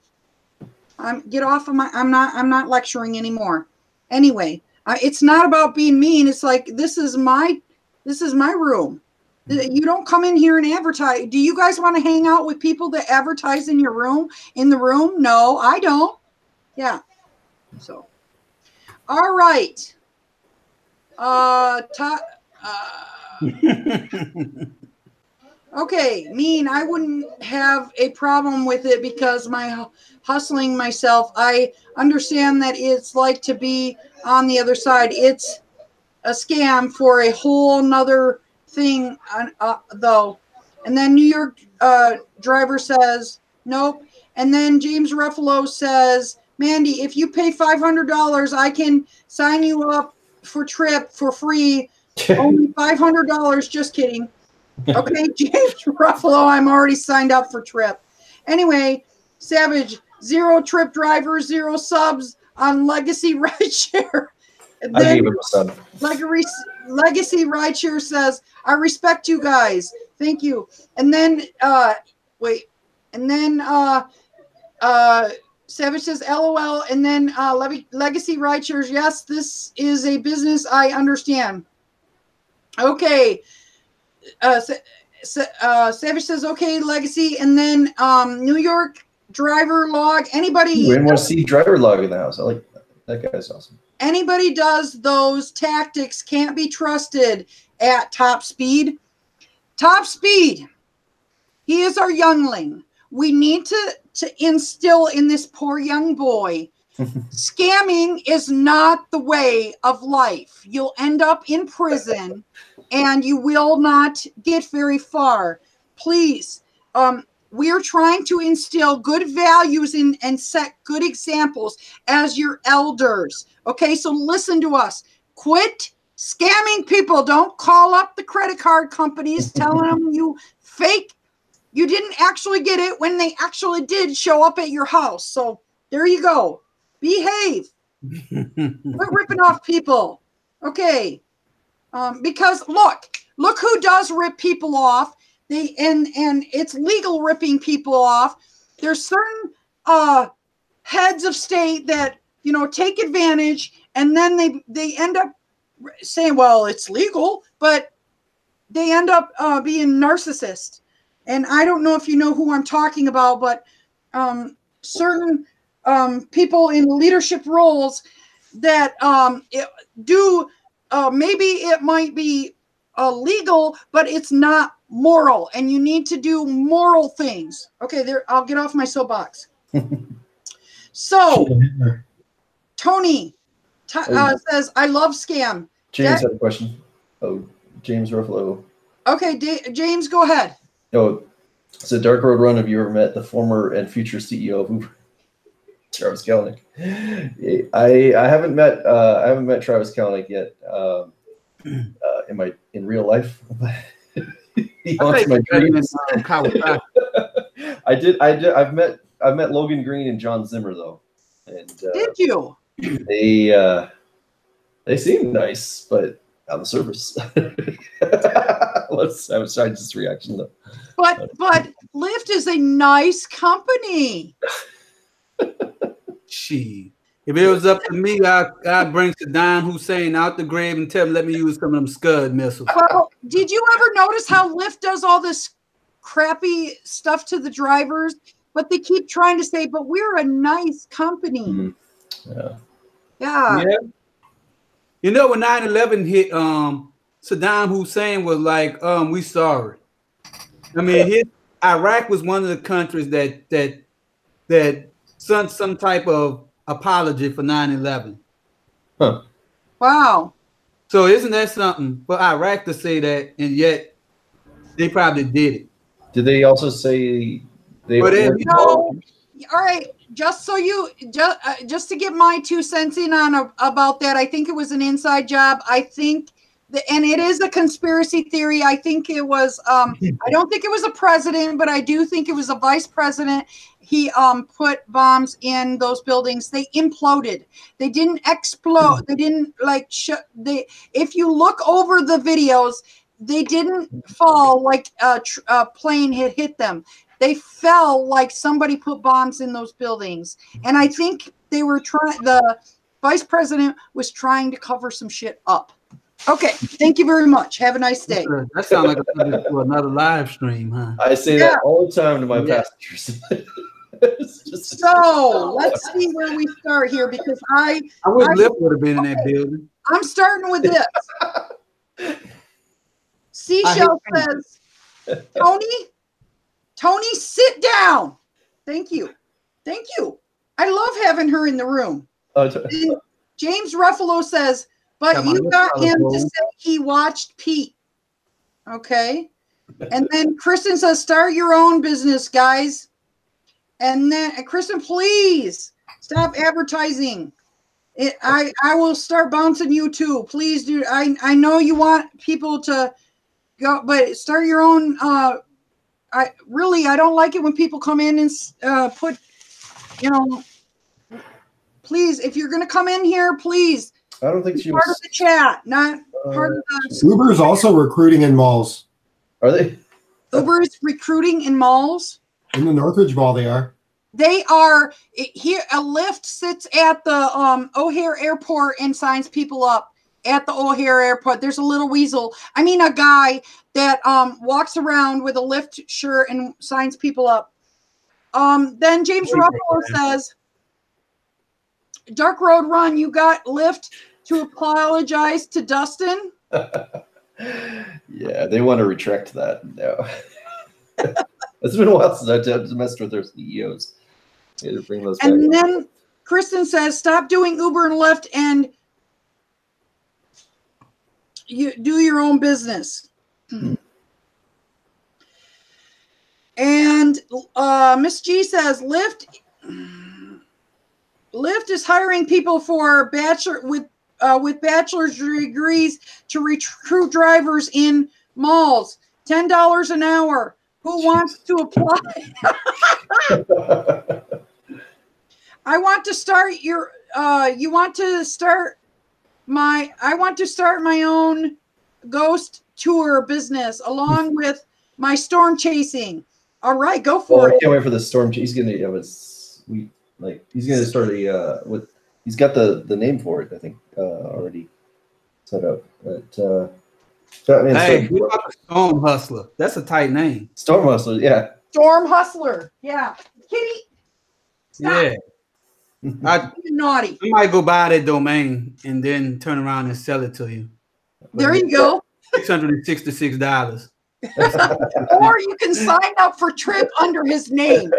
get off of my. I'm not lecturing anymore. Anyway, it's not about being mean. It's like this is my room. You don't come in here and advertise. Do you guys want to hang out with people that advertise in your room? In the room? No, I don't. Yeah. So. All right. Okay, mean. I wouldn't have a problem with it because my hustling myself. I understand that it's like to be on the other side. It's a scam for a whole nother thing, though. And then New York driver says nope. And then James Ruffalo says, Mandy, if you pay $500, I can sign you up for Tryp for free. Only $500. Just kidding. Okay, James Ruffalo, I'm already signed up for Tryp. Anyway, Savage, 0 Tryp drivers, 0 subs on Legacy Rideshare. And I then gave him a sub. Legacy Rideshare says, I respect you guys. Thank you. And then, wait. And then, Savage says, LOL. And then Legacy Rideshares, yes, this is a business. I understand. Okay. Savage says, okay, Legacy. And then New York driver log. Anybody? We want to see driver log in the house. I like that guy's awesome. Anybody does those tactics can't be trusted at Top Speed. Top Speed. He is our youngling. We need to instill in this poor young boy, scamming is not the way of life. You'll end up in prison and you will not get very far. Please, we're trying to instill good values and set good examples as your elders. Okay, so listen to us. Quit scamming people. Don't call up the credit card companies telling them you didn't actually get it when they actually did show up at your house. So there you go. Behave. Quit ripping off people. Okay. Because look who does rip people off. And it's legal ripping people off. There's certain heads of state that, take advantage, and then they end up saying, well, it's legal, but they end up being narcissists. And I don't know if you know who I'm talking about, but certain people in leadership roles that do, maybe it might be legal, but it's not moral, and you need to do moral things. Okay, there, I'll get off my soapbox. So, Tony says, I love scam. James had a question. Oh, James Ruffalo. Okay, James, go ahead. Oh, it's a dark road run. Have you ever met the former and future CEO of Uber, Travis Kalanick? I haven't met Travis Kalanick yet in real life. He haunts my dreams. I've met Logan Green and John Zimmer though, and did you? They seem nice, but on the surface. Let's have a scientist reaction though. But Lyft is a nice company. If it was up to me, I'd bring Saddam Hussein out the grave and tell him, let me use some of them Scud missiles. Well, did you ever notice how Lyft does all this crappy stuff to the drivers? But they keep trying to say, but we're a nice company. Mm-hmm. Yeah. You know, when 9/11 hit, Saddam Hussein was like, we sorry. I mean, Iraq was one of the countries that sent some type of apology for 9/11. Huh. Wow. So isn't that something for Iraq to say that, and yet they probably did it? Did they also say they were? No. All right. Just so you just to get my 2 cents in on about that, I think it was an inside job. I think and it is a conspiracy theory. I think it was I don't think it was a president, but I do think it was a vice president. He put bombs in those buildings. They imploded. They didn't explode. They didn't like if you look over the videos, they didn't fall like a plane had hit them. They fell like somebody put bombs in those buildings. And I think they were the vice president was trying to cover some shit up. Okay. Thank you very much. Have a nice day. That sounds like another live stream, huh? I say that all the time to my passengers. So let's see where we start here, because I wish Lyft would have been in that building. I'm starting with this. Seashell says, Tony, sit down. Thank you. Thank you. I love having her in the room. James Ruffalo says, but you got him to say he watched Pete. Okay. And then Kristen says, start your own business, guys. And then Kristen, please stop advertising. I will start bouncing you too. Please do. I know you want people to go, but start your own. I don't like it when people come in and put, please, if you're going to come in here, please. I don't think she part of the chat, not part of the. Uber is also recruiting in malls. Are they? Uber is recruiting in malls. In the Northridge Mall, they are. They are here. A Lyft sits at the O'Hare Airport and signs people up at the O'Hare Airport. There's a little weasel. I mean, a guy that walks around with a Lyft shirt and signs people up. Then James Ruffalo says, Dark Road Run, you got Lyft to apologize to Dustin? Yeah, they want to retract that now. It's been a while since I've messed with their CEOs. To bring those back. And then Kristen says, stop doing Uber and Lyft and you do your own business. And Miss G says, Lyft is hiring people for with bachelor's degrees to recruit drivers in malls. $10 an hour. Who wants to apply? I want to start I want to start my own ghost tour business along with my storm chasing. All right, go for it. I can't wait for the storm. He's gonna have a sweet, he's gonna start he's got the name for it, I think, already. set up. But Batman Hey, said, what about the Storm Hustler? That's a tight name. Storm Hustler, yeah. Storm Hustler. Yeah. Kitty. Stop. Yeah. I You're naughty. might go buy that domain and then turn around and sell it to you. There you go. $666. Or you can sign up for Tryp under his name.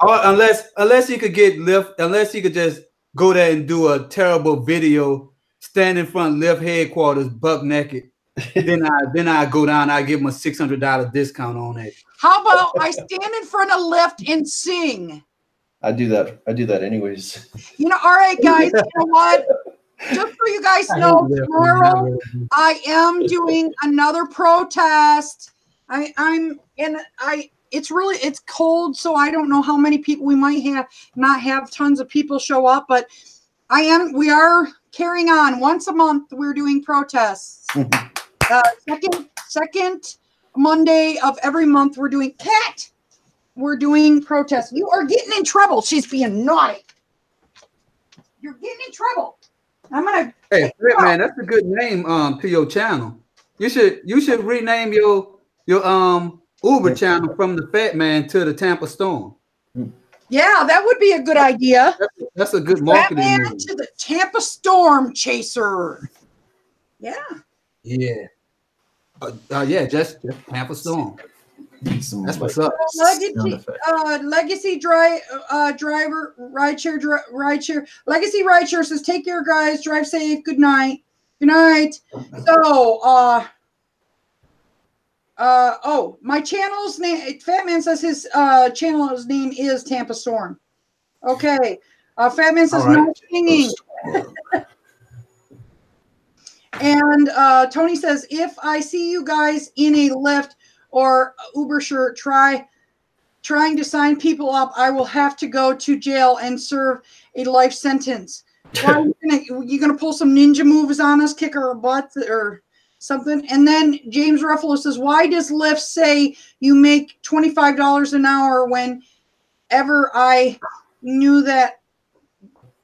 Unless you could get Lyft, unless you could just go there and do a terrible video, stand in front of Lyft headquarters, buck naked. then I go down. I give him a $600 discount on it. How about I stand in front of Lyft and sing? I do that anyways. You know, all right, guys. You know what? Just so you guys know, tomorrow I am doing another protest. It's cold, so I don't know how many people we might not have tons of people show up, but we are carrying on. Once a month we're doing protests. Second Monday of every month we're doing protests. You are getting in trouble. She's being naughty. You're getting in trouble. I'm gonna. Hey, man, that's a good name to your channel. You should rename your Uber channel from the Fat Man to the Tampa Storm. Yeah, that would be a good idea. That's a good marketing Fat Man move. to the Tampa Storm Chaser. Yeah. Yeah. Just Tampa Storm. That's what's up. Legacy driver rideshare. Legacy rideshare says, "Take care, guys. Drive safe. Good night. Good night." So, my channel's name. Fat Man says his channel's name is Tampa Storm. Okay. Fat Man says no singing. And Tony says, if I see you guys in a Lyft or Uber shirt trying to sign people up, I will have to go to jail and serve a life sentence. Why are you gonna pull some ninja moves on us, kick our butts or something? And then James Ruffalo says, why does Lyft say you make $25 an hour whenever I knew that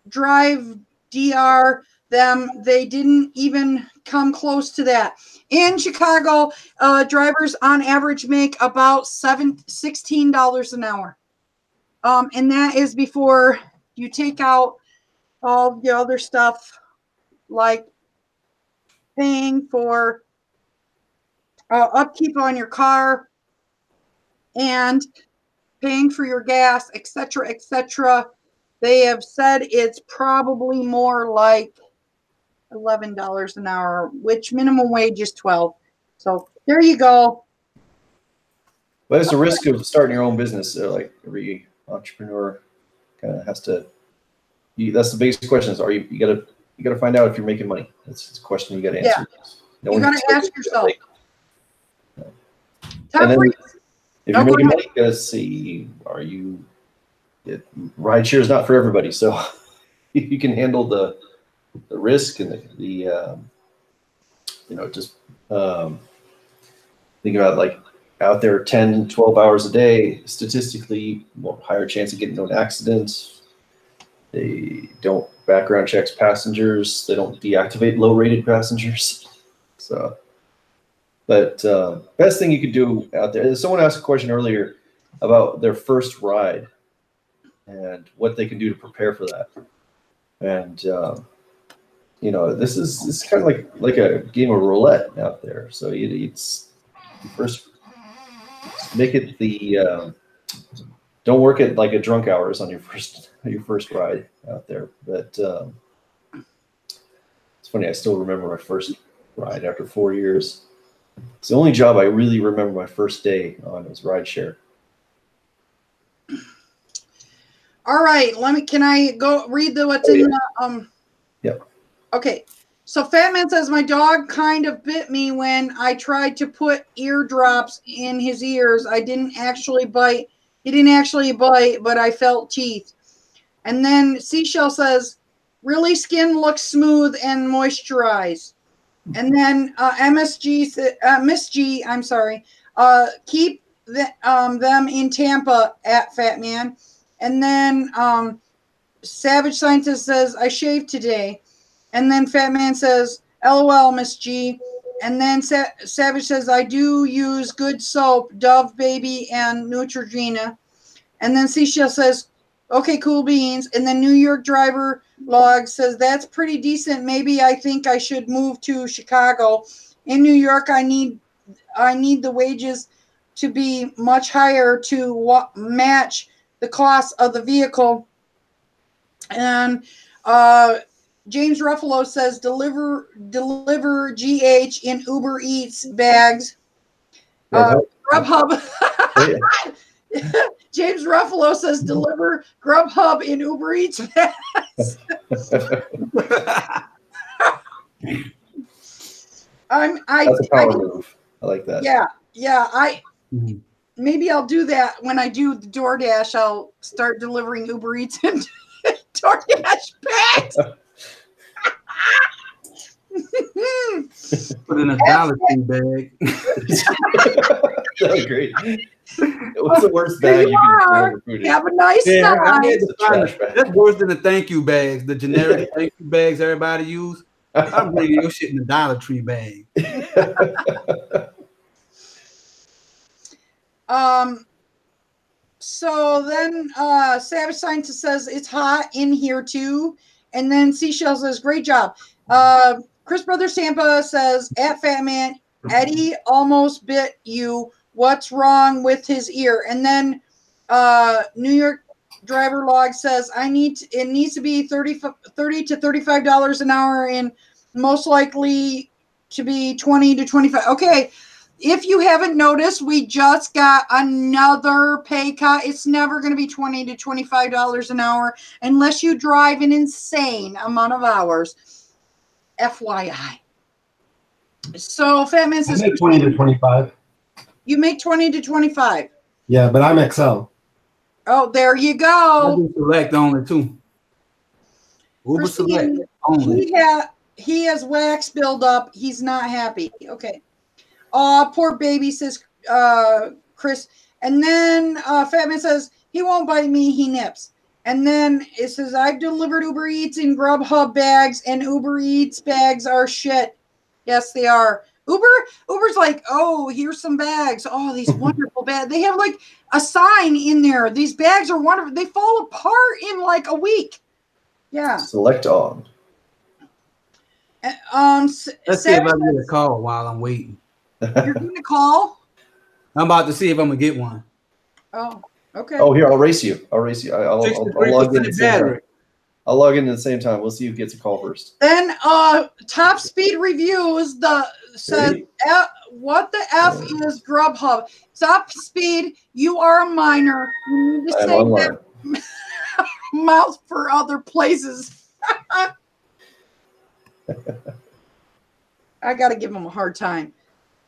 Drive DR them, they didn't even come close to that. In Chicago, drivers on average make about $16 an hour. And that is before you take out all the other stuff like paying for upkeep on your car and paying for your gas, etc., etc. They have said it's probably more like $11 an hour, which minimum wage is $12. So there you go. But it's a risk of starting your own business. Like every entrepreneur kind of has to. That's the basic question: is you gotta find out if you're making money. That's a question you got to answer. Yeah. You got to ask yourself. And then, if you're making money, you got to see: rideshare is not for everybody, so you can handle the risk and just think about like out there 10, 12 hours a day, statistically higher chance of getting into an accident. They don't background checks passengers. They don't deactivate low-rated passengers. So, but best thing you could do out there. Someone asked a question earlier about their first ride and what they can do to prepare for that. And this is kind of like a game of roulette out there. So it's first make it don't work at like a drunk hours on your first ride out there. But it's funny, I still remember my first ride after 4 years. It's the only job I really remember my first day on was rideshare. All right, can I go read what's in the Yep. Okay. So Fat Man says, my dog kind of bit me when I tried to put eardrops in his ears. I didn't actually bite. He didn't actually bite, but I felt teeth. And then Seashell says, really, skin looks smooth and moisturized. And then Miss G, I'm sorry, keep them in Tampa at Fat Man. And then Savage Scientist says, I shaved today. And then Fat Man says, LOL, Miss G. And then Savage says, I do use good soap, Dove Baby and Neutrogena. And then Seashell says, okay, cool beans. And then New York Driver Log says, that's pretty decent. Maybe I think I should move to Chicago. In New York, I need the wages to be much higher to match the cost of the vehicle. And James Ruffalo says, deliver GH in Uber Eats bags. Grubhub. James Ruffalo says, deliver Grubhub in Uber Eats bags. That's a power move. I like that. Yeah. Maybe I'll do that when I do the DoorDash. I'll start delivering Uber Eats and DoorDash bags. Put in a Dollar Tree bag. That was great. What's the worst bag you can deliver food in? Have a nice night. That's worse than the thank you bags, the generic thank you bags everybody use. I'm bringing your shit in the Dollar Tree bag. So then Savage Scientist says it's hot in here too. And then Seashell says, great job. Chris Brothers Tampa says, at Fat Man, Eddie almost bit you. What's wrong with his ear? And then New York Driver Log says, it needs to be $30 to $35 an hour, and most likely to be 20 to 25. Okay. If you haven't noticed, we just got another pay cut. It's never going to be $20 to $25 an hour unless you drive an insane amount of hours. FYI. So Fat Man says, I make 20 to 25. You make 20 to 25. Yeah, but I'm XL. Oh, there you I go. do select only too. Uber select only. He has wax buildup. He's not happy. Okay. Poor baby, says Chris. And then Fat Man says, he won't bite me, he nips. And then it says, I've delivered Uber Eats in Grubhub bags, and Uber Eats bags are shit. Yes, they are. Uber's like, oh, here's some bags. Oh, these wonderful bags. They have like a sign in there. These bags are wonderful. They fall apart in like a week. Yeah. Select on. Let's see if I get a call while I'm waiting. You're going to call? I'm about to see if I'm going to get one. Oh, okay. Oh, here, I'll race you. I'll log in at the same time. I'll log in at the same time. We'll see who gets a call first. Then Top Speed Reviews says, what the F is Grubhub? Top Speed, you are a minor. You need to say that mouth for other places. I got to give him a hard time.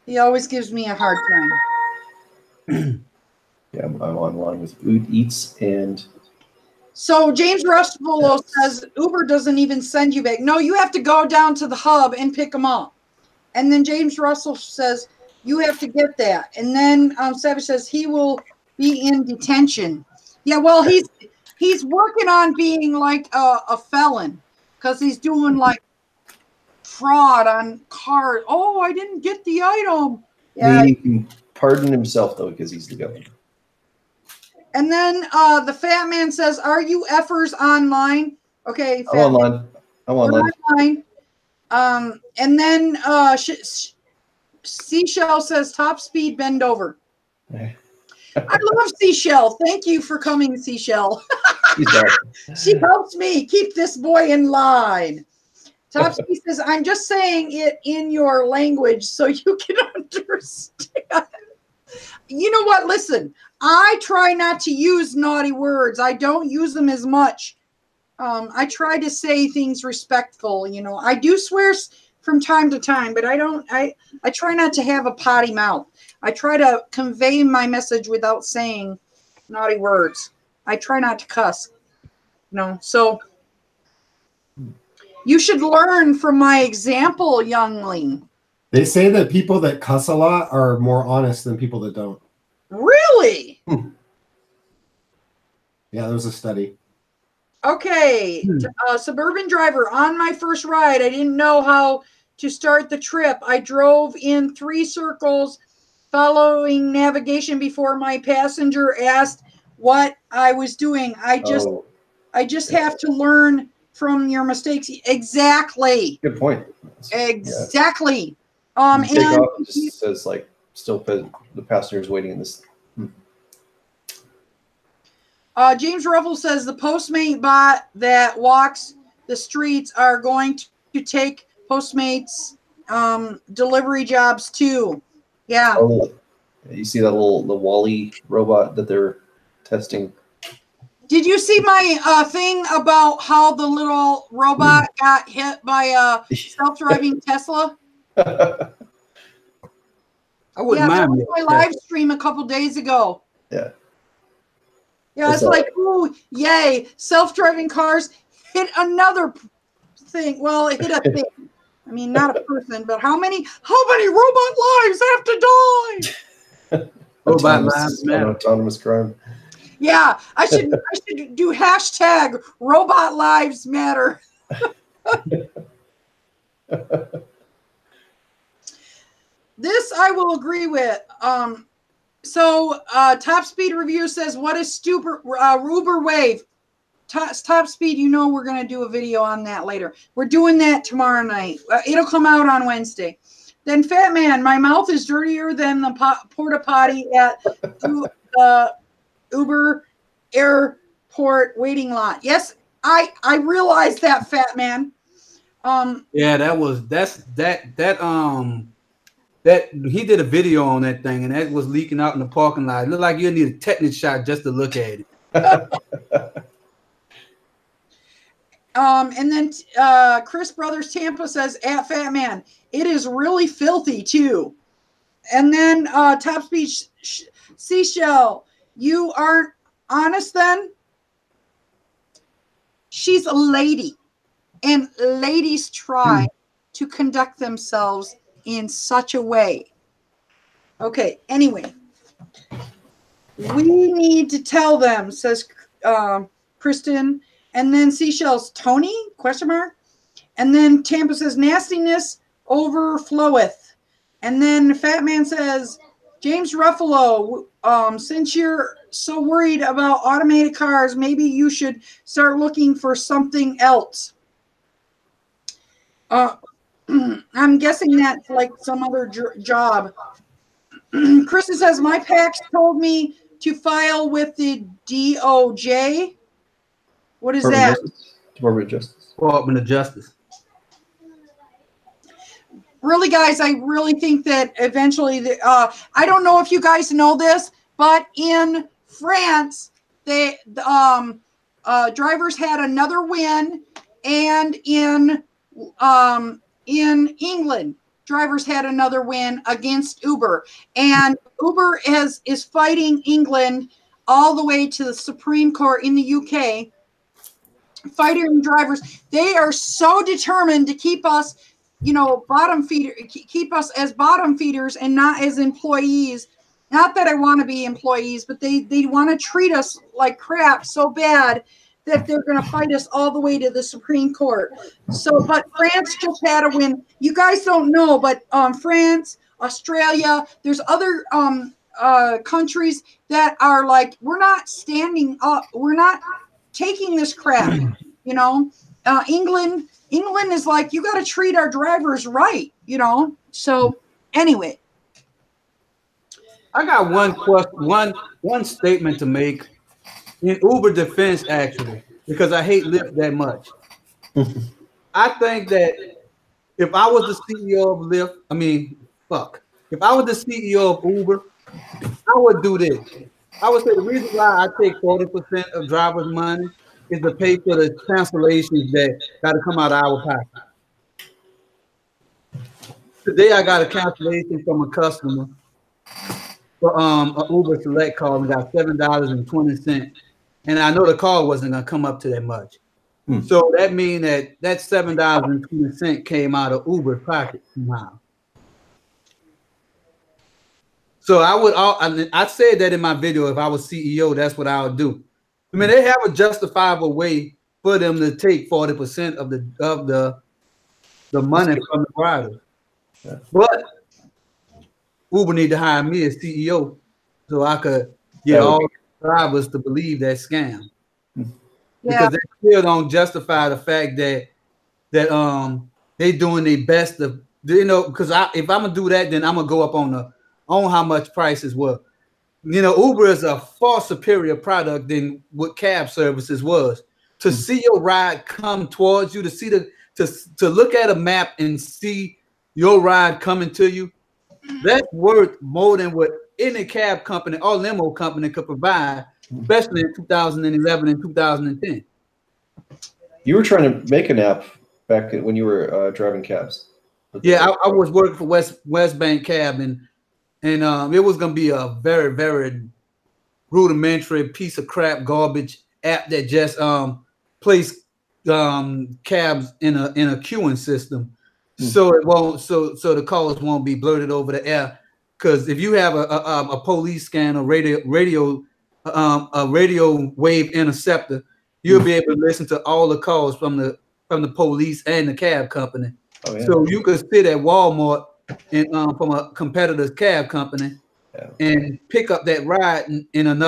He always gives me a hard time. Yeah, I'm online with Uber Eats and... So James Rushvolo says Uber doesn't even send you back. No, you have to go down to the hub and pick them up. And then James Russell says you have to get that. And then Savage says he will be in detention. Yeah, well, he's working on being like a felon because he's doing like fraud on cars. Oh, I didn't get the item. Yeah. He can pardon himself though because he's the governor. And then the Fat Man says, are you effers online? Okay. I'm online. And then Seashell says, Top Speed, bend over. I love Seashell. Thank you for coming, Seashell. She helps me keep this boy in line. Top Speed says, I'm just saying it in your language so you can understand. You know what? Listen, I try not to use naughty words. I don't use them as much. I try to say things respectful. You know, I do swear from time to time, but I try not to have a potty mouth. I try to convey my message without saying naughty words. I try not to cuss. So you should learn from my example, youngling. They say that people that cuss a lot are more honest than people that don't. Really? Yeah, there was a study. Okay, suburban driver. On my first ride, I didn't know how to start the trip. I drove in 3 circles following navigation before my passenger asked what I was doing. I just have to learn from your mistakes. Exactly. Good point. Exactly. You take off, it just says like still the passenger's waiting in this. James Ruffle says the Postmate bot that walks the streets are going to take Postmates delivery jobs too. Yeah. Oh, you see that the Wally robot that they're testing? Did you see my thing about how the little robot got hit by a self-driving Tesla? I wouldn't mind. That was my live stream a couple days ago. Yeah. Yeah, it's like, ooh, yay! Self-driving cars hit another thing. Well, it hit a thing. I mean, not a person, but how many robot lives have to die? Robot lives matter. Autonomous crime. Yeah, I should do hashtag robot lives matter. This I will agree with. So Top Speed Review says, what is stupid Uber Wave? Top Speed, you know we're going to do a video on that later. We're doing that tomorrow night. It'll come out on Wednesday. Then Fat Man, my mouth is dirtier than the porta potty at the Uber airport waiting lot. Yes, I realize that, Fat Man. Yeah, that he did a video on that thing, and that was leaking out in the parking lot. It looked like you need a tetanus shot just to look at it. And then Chris Brothers Tampa says, at Fat Man, it is really filthy too. And then Top Speed Seashell, you aren't honest then? She's a lady, and ladies try to conduct themselves in such a way. Okay, anyway. We need to tell them, says Kristen. And then Seashells, Tony, question mark. And then Tampa says, nastiness overfloweth. And then Fat Man says, James Ruffalo, since you're so worried about automated cars, maybe you should start looking for something else. I'm guessing that's like some other job. Kristen says, my PAX told me to file with the DOJ. What is that? Department of Justice. Department of Justice. Really, guys, I really think that eventually, I don't know if you guys know this, but in France, drivers had another win, and in England, drivers had another win against Uber, and Uber is fighting England all the way to the Supreme Court in the UK. Fighting drivers, they are so determined to keep us, keep us as bottom feeders and not as employees. Not that I want to be employees, but they want to treat us like crap so bad that they're going to fight us all the way to the Supreme Court. So, but France just had a win. You guys don't know, but France, Australia, there's other countries that are like, we're not standing up. We're not taking this crap. England is like, you got to treat our drivers right. So anyway, I got one question, one statement to make in Uber defense, actually, because I hate Lyft that much. I think that if I was the CEO of Lyft, if I was the CEO of Uber, I would do this. I would say the reason why I take 40% of drivers' money is to pay for the cancellations that got to come out of our pocket. Today I got a cancellation from a customer for an Uber Select call and got $7.20, and I know the call wasn't gonna come up to that much. So that means that $7.20 came out of Uber pocket somehow. So I said that in my video. If I was CEO, that's what I would do. I mean, they have a justifiable way for them to take 40% of the money from the riders. Yeah. But Uber need to hire me as CEO so I could get all drivers to believe that scam. Because they still don't justify the fact that they doing their best to, you know, because if I'm gonna do that, then I'm gonna go up on how much prices were. You know, Uber is a far superior product than what cab services was. To see your ride come towards you, to see to look at a map and see your ride coming to you, that's worth more than what any cab company or limo company could provide, especially in 2011 and 2010. You were trying to make an app back when you were driving cabs. Yeah, I was working for West Bank Cab, and it was gonna be a very, very rudimentary piece of crap garbage app that just placed cabs in a queuing system, so it won't so the calls won't be blurted over the air. Because if you have a police scan or radio wave interceptor, you'll be able to listen to all the calls from the police and the cab company. Oh, yeah. So you could sit at Walmart and from a competitor's cab company and pick up that ride in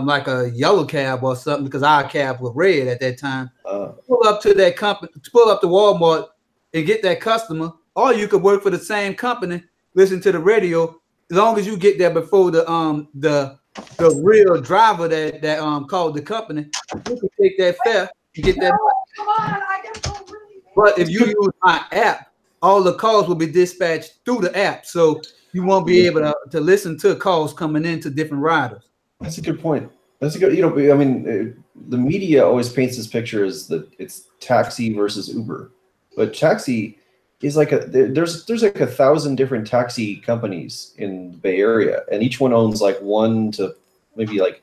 like a yellow cab or something, because our cab was red at that time. Pull up to that company, pull up to Walmart and get that customer, or you could work for the same company, listen to the radio. As long as you get there before the real driver that called the company, you can take that fare and get that. Come on, I got to really. But if you use my app, all the calls will be dispatched through the app, so you won't be able to listen to calls coming into different riders. That's a good point. That's a good. You know, I mean, the media always paints this picture as that it's taxi versus Uber, but taxi is like there's like 1,000 different taxi companies in the Bay Area, and each one owns like 1 to maybe like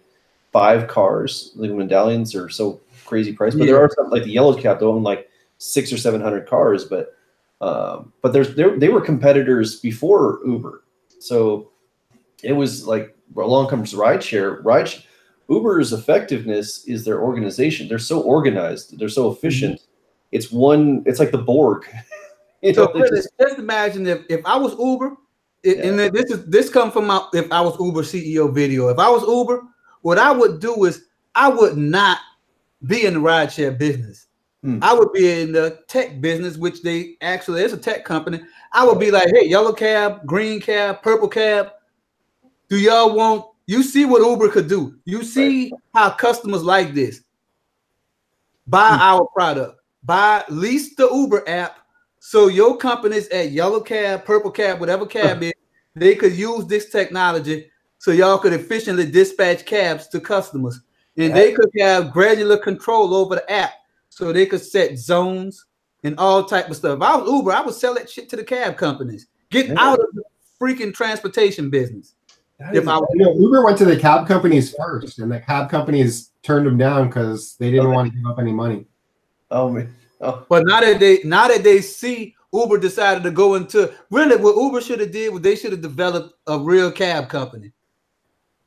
5 cars. The medallions are so crazy price, but there are some like the Yellow Cab that own like 600 or 700 cars, but they were competitors before Uber. So it was like along comes Rideshare. Uber's effectiveness is their organization. They're so organized. They're so efficient. It's like the Borg. So just imagine if I was Uber, and this comes from my if I was Uber CEO video. If I was Uber, what I would do is I would not be in the rideshare business. I would be in the tech business, which it's a tech company. I would be like, hey, yellow cab, green cab, purple cab. Do y'all want? You see what Uber could do. You see how customers like this. Buy our product. Lease the Uber app. So your companies at yellow cab, purple cab, whatever cab is, they could use this technology so y'all could efficiently dispatch cabs to customers. And they could have granular control over the app, so they could set zones and all type of stuff. If I was Uber, I would sell that shit to the cab companies. Get out of the freaking transportation business. Uber went to the cab companies first, and the cab companies turned them down because they didn't want to give up any money. Oh man. Oh. But now that they see Uber decided to go into really what Uber should have did was they should have developed a real cab company.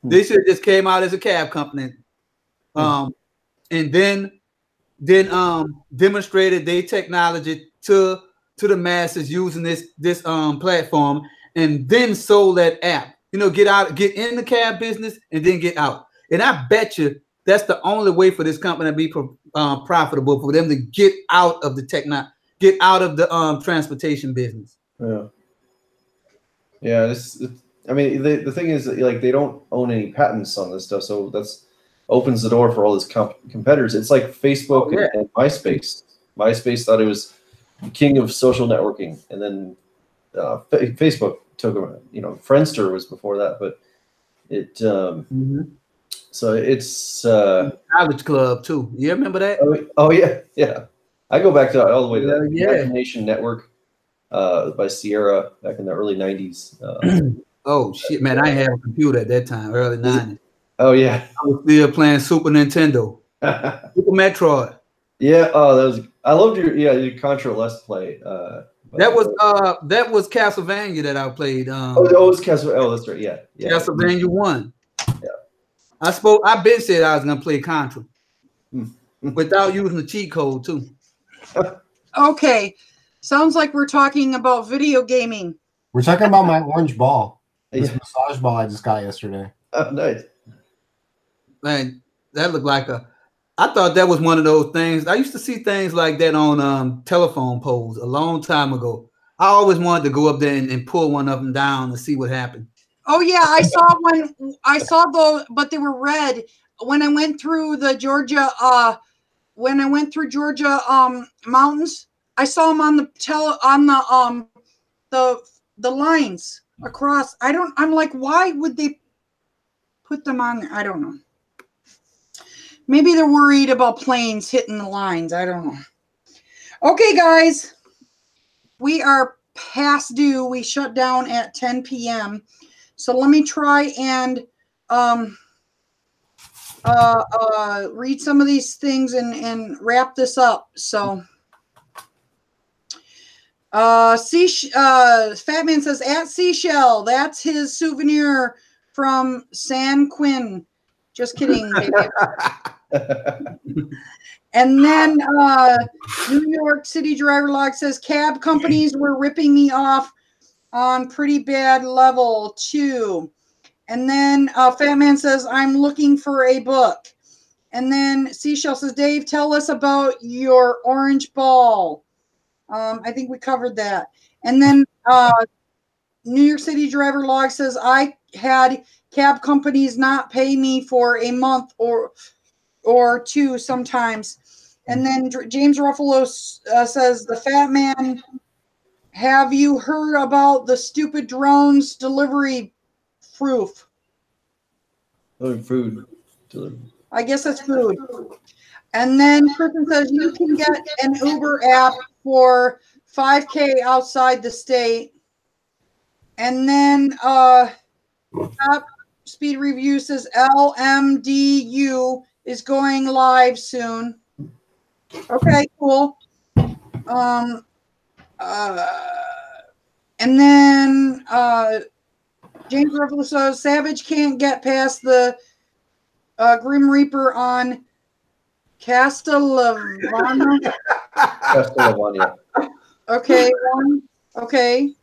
They should have just came out as a cab company, and then demonstrated their technology to the masses using this platform, and then sold that app. You know, get in the cab business and then get out. And I bet you that's the only way for this company to be profitable, for them to get out of the get out of the transportation business. Yeah. I mean, the thing is, like, they don't own any patents on this stuff, so that's opens the door for all these competitors. It's like Facebook and MySpace. MySpace thought it was the king of social networking, and then Facebook took them. You know, Friendster was before that, but it. So it's College Club too. You remember that? Oh yeah. I go back to all the way to that Imagination Network by Sierra back in the early 90s. Oh shit, man! I didn't have a computer at that time, early 90s. Oh yeah, I was still playing Super Nintendo, Super Metroid. Yeah. Oh, I loved your Contra Let's Play. That was Castlevania that I played. It was Castlevania. Oh, that's right. Yeah. Castlevania 1. Yeah. I've been said I was gonna play Contra. without using the cheat code too. Okay. Sounds like we're talking about video gaming. We're talking about my orange ball. This massage ball I just got yesterday. Oh, nice. Man, that looked like I thought that was one of those things. I used to see things like that on telephone poles a long time ago. I always wanted to go up there and pull one of them down and see what happened. Oh yeah, I saw one. I saw those, but they were red. When I went through the Georgia, mountains, I saw them on the lines across. I'm like, why would they put them on there? I don't know. Maybe they're worried about planes hitting the lines. I don't know. Okay, guys, we are past due. We shut down at 10 p.m. So let me try and read some of these things and wrap this up. So Fat Man says at Seashell, that's his souvenir from San Quinn. Just kidding, baby. And then New York City Driver Log says cab companies were ripping me off on pretty bad level too. And then Fat Man says I'm looking for a book. And then Seashell says, Dave, tell us about your orange ball. I think we covered that. And then New York City Driver Log says I had cab companies not pay me for a month or two sometimes. And then James Ruffalo says, the Fat Man, have you heard about the stupid drones delivery proof? Food delivery. I guess that's food. And then Kristen says you can get an Uber app for $5,000 outside the state. And then Top Speed Review says LMDU is going live soon. Okay, cool. And then James Ruffalo says Savage can't get past the Grim Reaper on Castellavania. Castellavania. Okay, okay.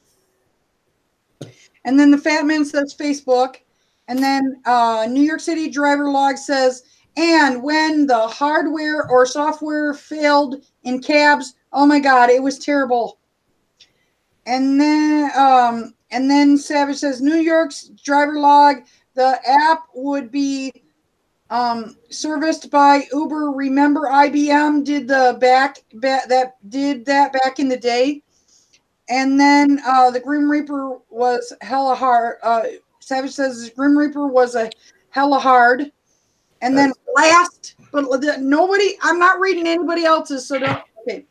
And then the Fat Man says Facebook. And then New York City Driver Log says, and when the hardware or software failed in cabs, oh my God, it was terrible. And then Savage says, New York's Driver Log, the app would be serviced by Uber. Remember IBM did that back in the day. And then the Grim Reaper was hella hard. Savage says Grim Reaper was a hella hard. And then last, but nobody, I'm not reading anybody else's, so don't, okay.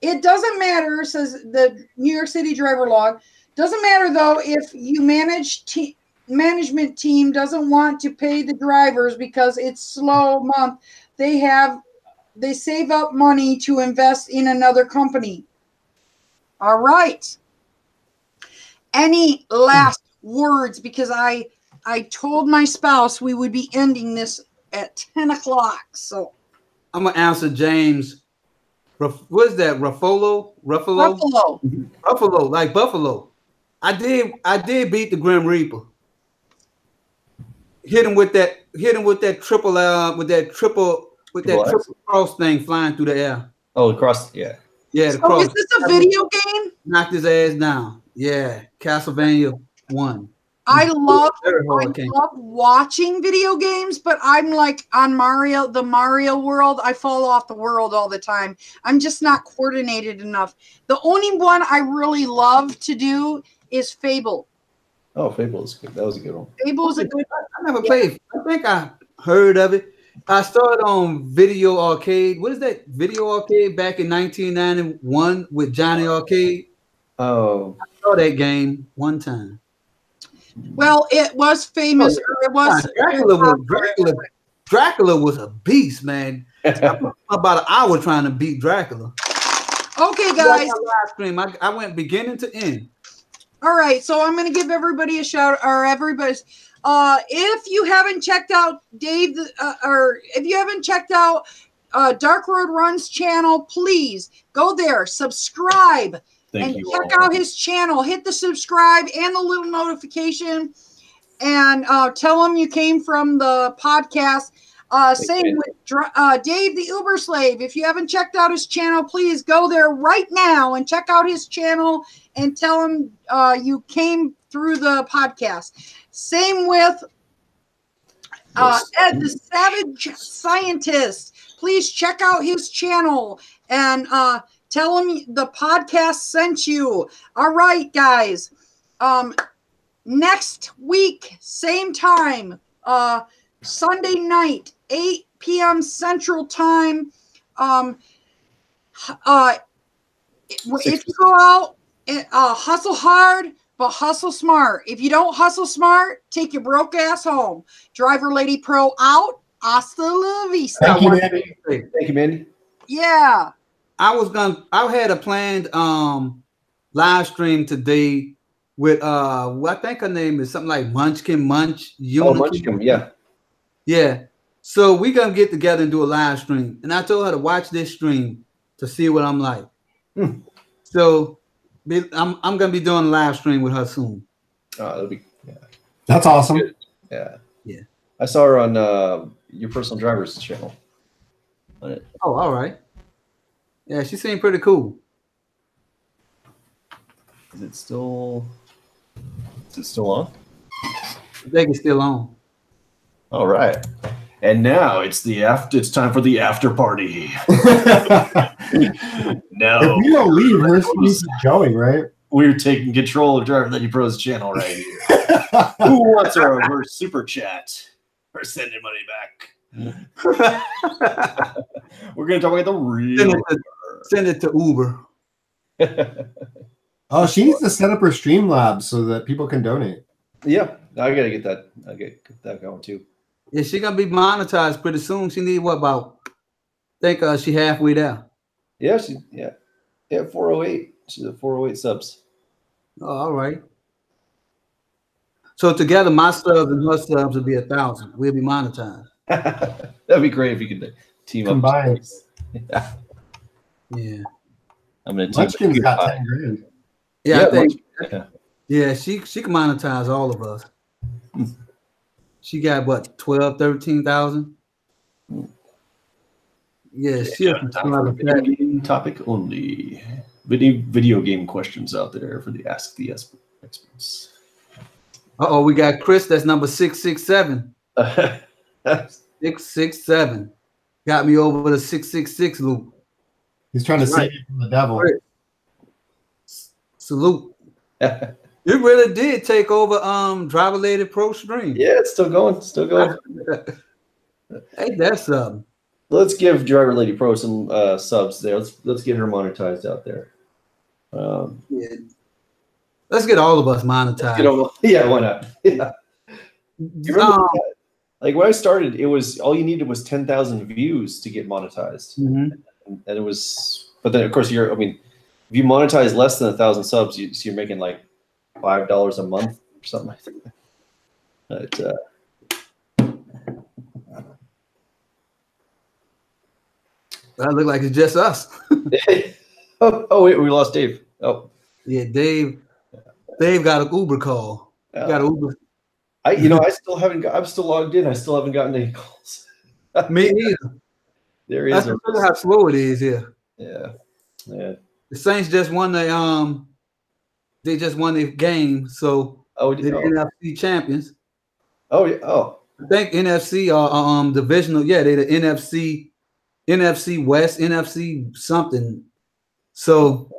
It doesn't matter, says the New York City Driver Log. Doesn't matter, though, if you management team doesn't want to pay the drivers because it's slow month. They save up money to invest in another company. All right. Any last words? Because I told my spouse we would be ending this at 10 o'clock. So I'm gonna answer James. What is that? Ruffalo, like Buffalo. I did beat the Grim Reaper. Hit him with that triple cross thing flying through the air. Oh, across, yeah. Yeah, the cross. Is this a video game? Knocked his ass down. Yeah, Castlevania 1. I love watching video games, but I'm like on the Mario world. I fall off the world all the time. I'm just not coordinated enough. The only one I really love to do is Fable. Oh, Fable is good. That was a good one. Fable is a good one. I never played. I think I heard of it. I started on Video Arcade. What is that? Video Arcade back in 1991 with Johnny Arcade. Oh. I saw that game one time. Well, it was famous. It was Dracula was a beast, man. About an hour trying to beat Dracula. Okay, guys. Live stream. I went beginning to end. All right, so I'm going to give everybody a shout, or everybody's. If you haven't checked out Dave, or if you haven't checked out Dark Road Runs channel, please go there, subscribe, and check out his channel. Hit the subscribe and the little notification, and tell him you came from the podcast. Same with Dave the Uber Slave. If you haven't checked out his channel, please go there right now and check out his channel and tell him you came through the podcast. Same with Ed the Savage Scientist. Please check out his channel and tell him the podcast sent you. All right, guys. Next week, same time, Sunday night, 8 p.m. Central Time. If you go out, hustle hard, but hustle smart. If you don't hustle smart, take your broke ass home. DriverLadyPro out. Hasta la vista. Thank you, Mandy. Thank you, Mandy. Yeah. I had a planned live stream today with I think her name is something like Munchkin. Oh, Munchkin, yeah. Yeah. So we're gonna get together and do a live stream. And I told her to watch this stream to see what I'm like. So I'm gonna be doing a live stream with her soon. Oh, that'll be That's awesome. good. Yeah. Yeah. I saw her on your personal driver's channel. Oh, all right. Yeah, she seemed pretty cool. Is it still on? I think it's still on. All right. And now it's time for the after party. No. If we don't leave, we're still going, right? We're taking control of DriverLadyPro's channel right here. Who wants our reverse super chat? We're sending money back. We're going to talk about the real. Send it to Uber. Oh, she needs to set up her Streamlabs so that people can donate. Yeah, I gotta get that. I get that going too. Yeah, she's gonna be monetized pretty soon. She need what about? I think she halfway there. Yeah, 408. She's at 408 subs. Oh, all right. So together, my subs and her subs will be 1,000. We'll be monetized. That'd be great if you could team Combined. up. Yeah. I'm gonna Munchkin's got 10 grand. Yeah, I think. Yeah. Yeah, she can monetize all of us. She got what, 12, 13,000? Yeah, topic only. Video game questions out there for the Ask the Experts. Uh-oh, we got Chris, that's number 667. 667. Got me over the 666 loop. He's trying to save you from the devil. Salute. You really did take over DriverLadyPro stream. Yeah, it's still going. Still going. Hey, that's something. Let's give DriverLadyPro some subs there. Let's get her monetized out there. Yeah. Let's get all of us monetized. Yeah, why not? Yeah. You remember like when I started, it was all you needed was 10,000 views to get monetized, and it was. But then, of course, if you monetize less than 1,000 subs, you're making like $5 a month or something like that. That look like it's just us. oh wait, we lost Dave. Oh yeah, Dave got an Uber call. Got an Uber. I still haven't got. I'm still logged in. I still haven't gotten any calls. Me either. There is. That's how slow it is here. Yeah. Yeah. The Saints just won the game, so they're NFC champions. Oh yeah. Oh. I think NFC are divisional. Yeah, they're the NFC West, NFC something. So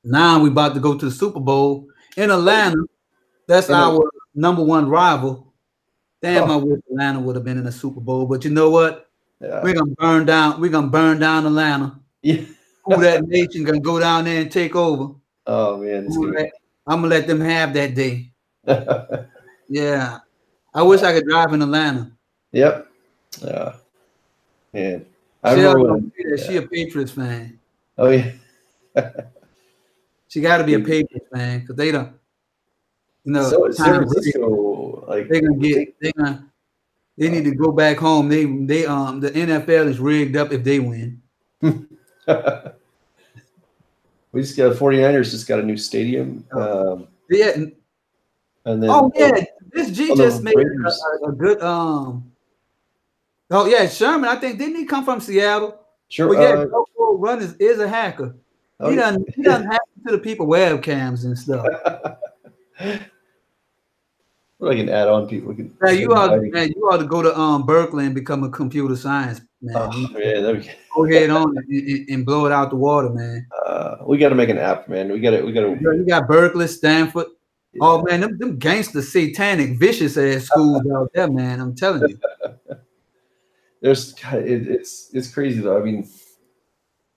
now we about to go to the Super Bowl in Atlanta. That's our number one rival. Damn, I wish Atlanta would have been in the Super Bowl, but you know what? Yeah. We're gonna burn down Atlanta. Yeah. Who that nation gonna go down there and take over? Oh man, I'm gonna let them have that day. Yeah, I wish I could drive in Atlanta. Yep. Yeah. Man, she a Patriots fan. Oh yeah. She got to be a Patriots fan because they don't. You know, so San Francisco, like they're gonna They need to go back home. The NFL is rigged up if they win. We just got 49ers just got a new stadium. Yeah. And then this G just made a good Oh yeah, Sherman. I think didn't he come from Seattle? Sure. But yeah, Joe Run is a hacker. He done hack to the people webcams and stuff. I can add on people. Can you ought to go to Berkeley and become a computer science man. Oh, man, go ahead on and blow it out the water, man. We got to make an app, man. We got to. You got Berkeley, Stanford. Yeah. Oh man, them gangster, satanic, vicious ass schools out there, man. I'm telling you. It's crazy though. I mean,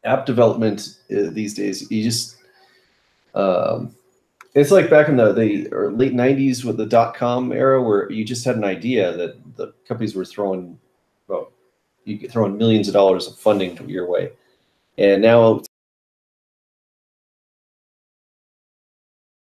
app development these days, you just it's like back in the late 90s with the .com era, where you just had an idea that the companies were throwing millions of dollars of funding your way, and now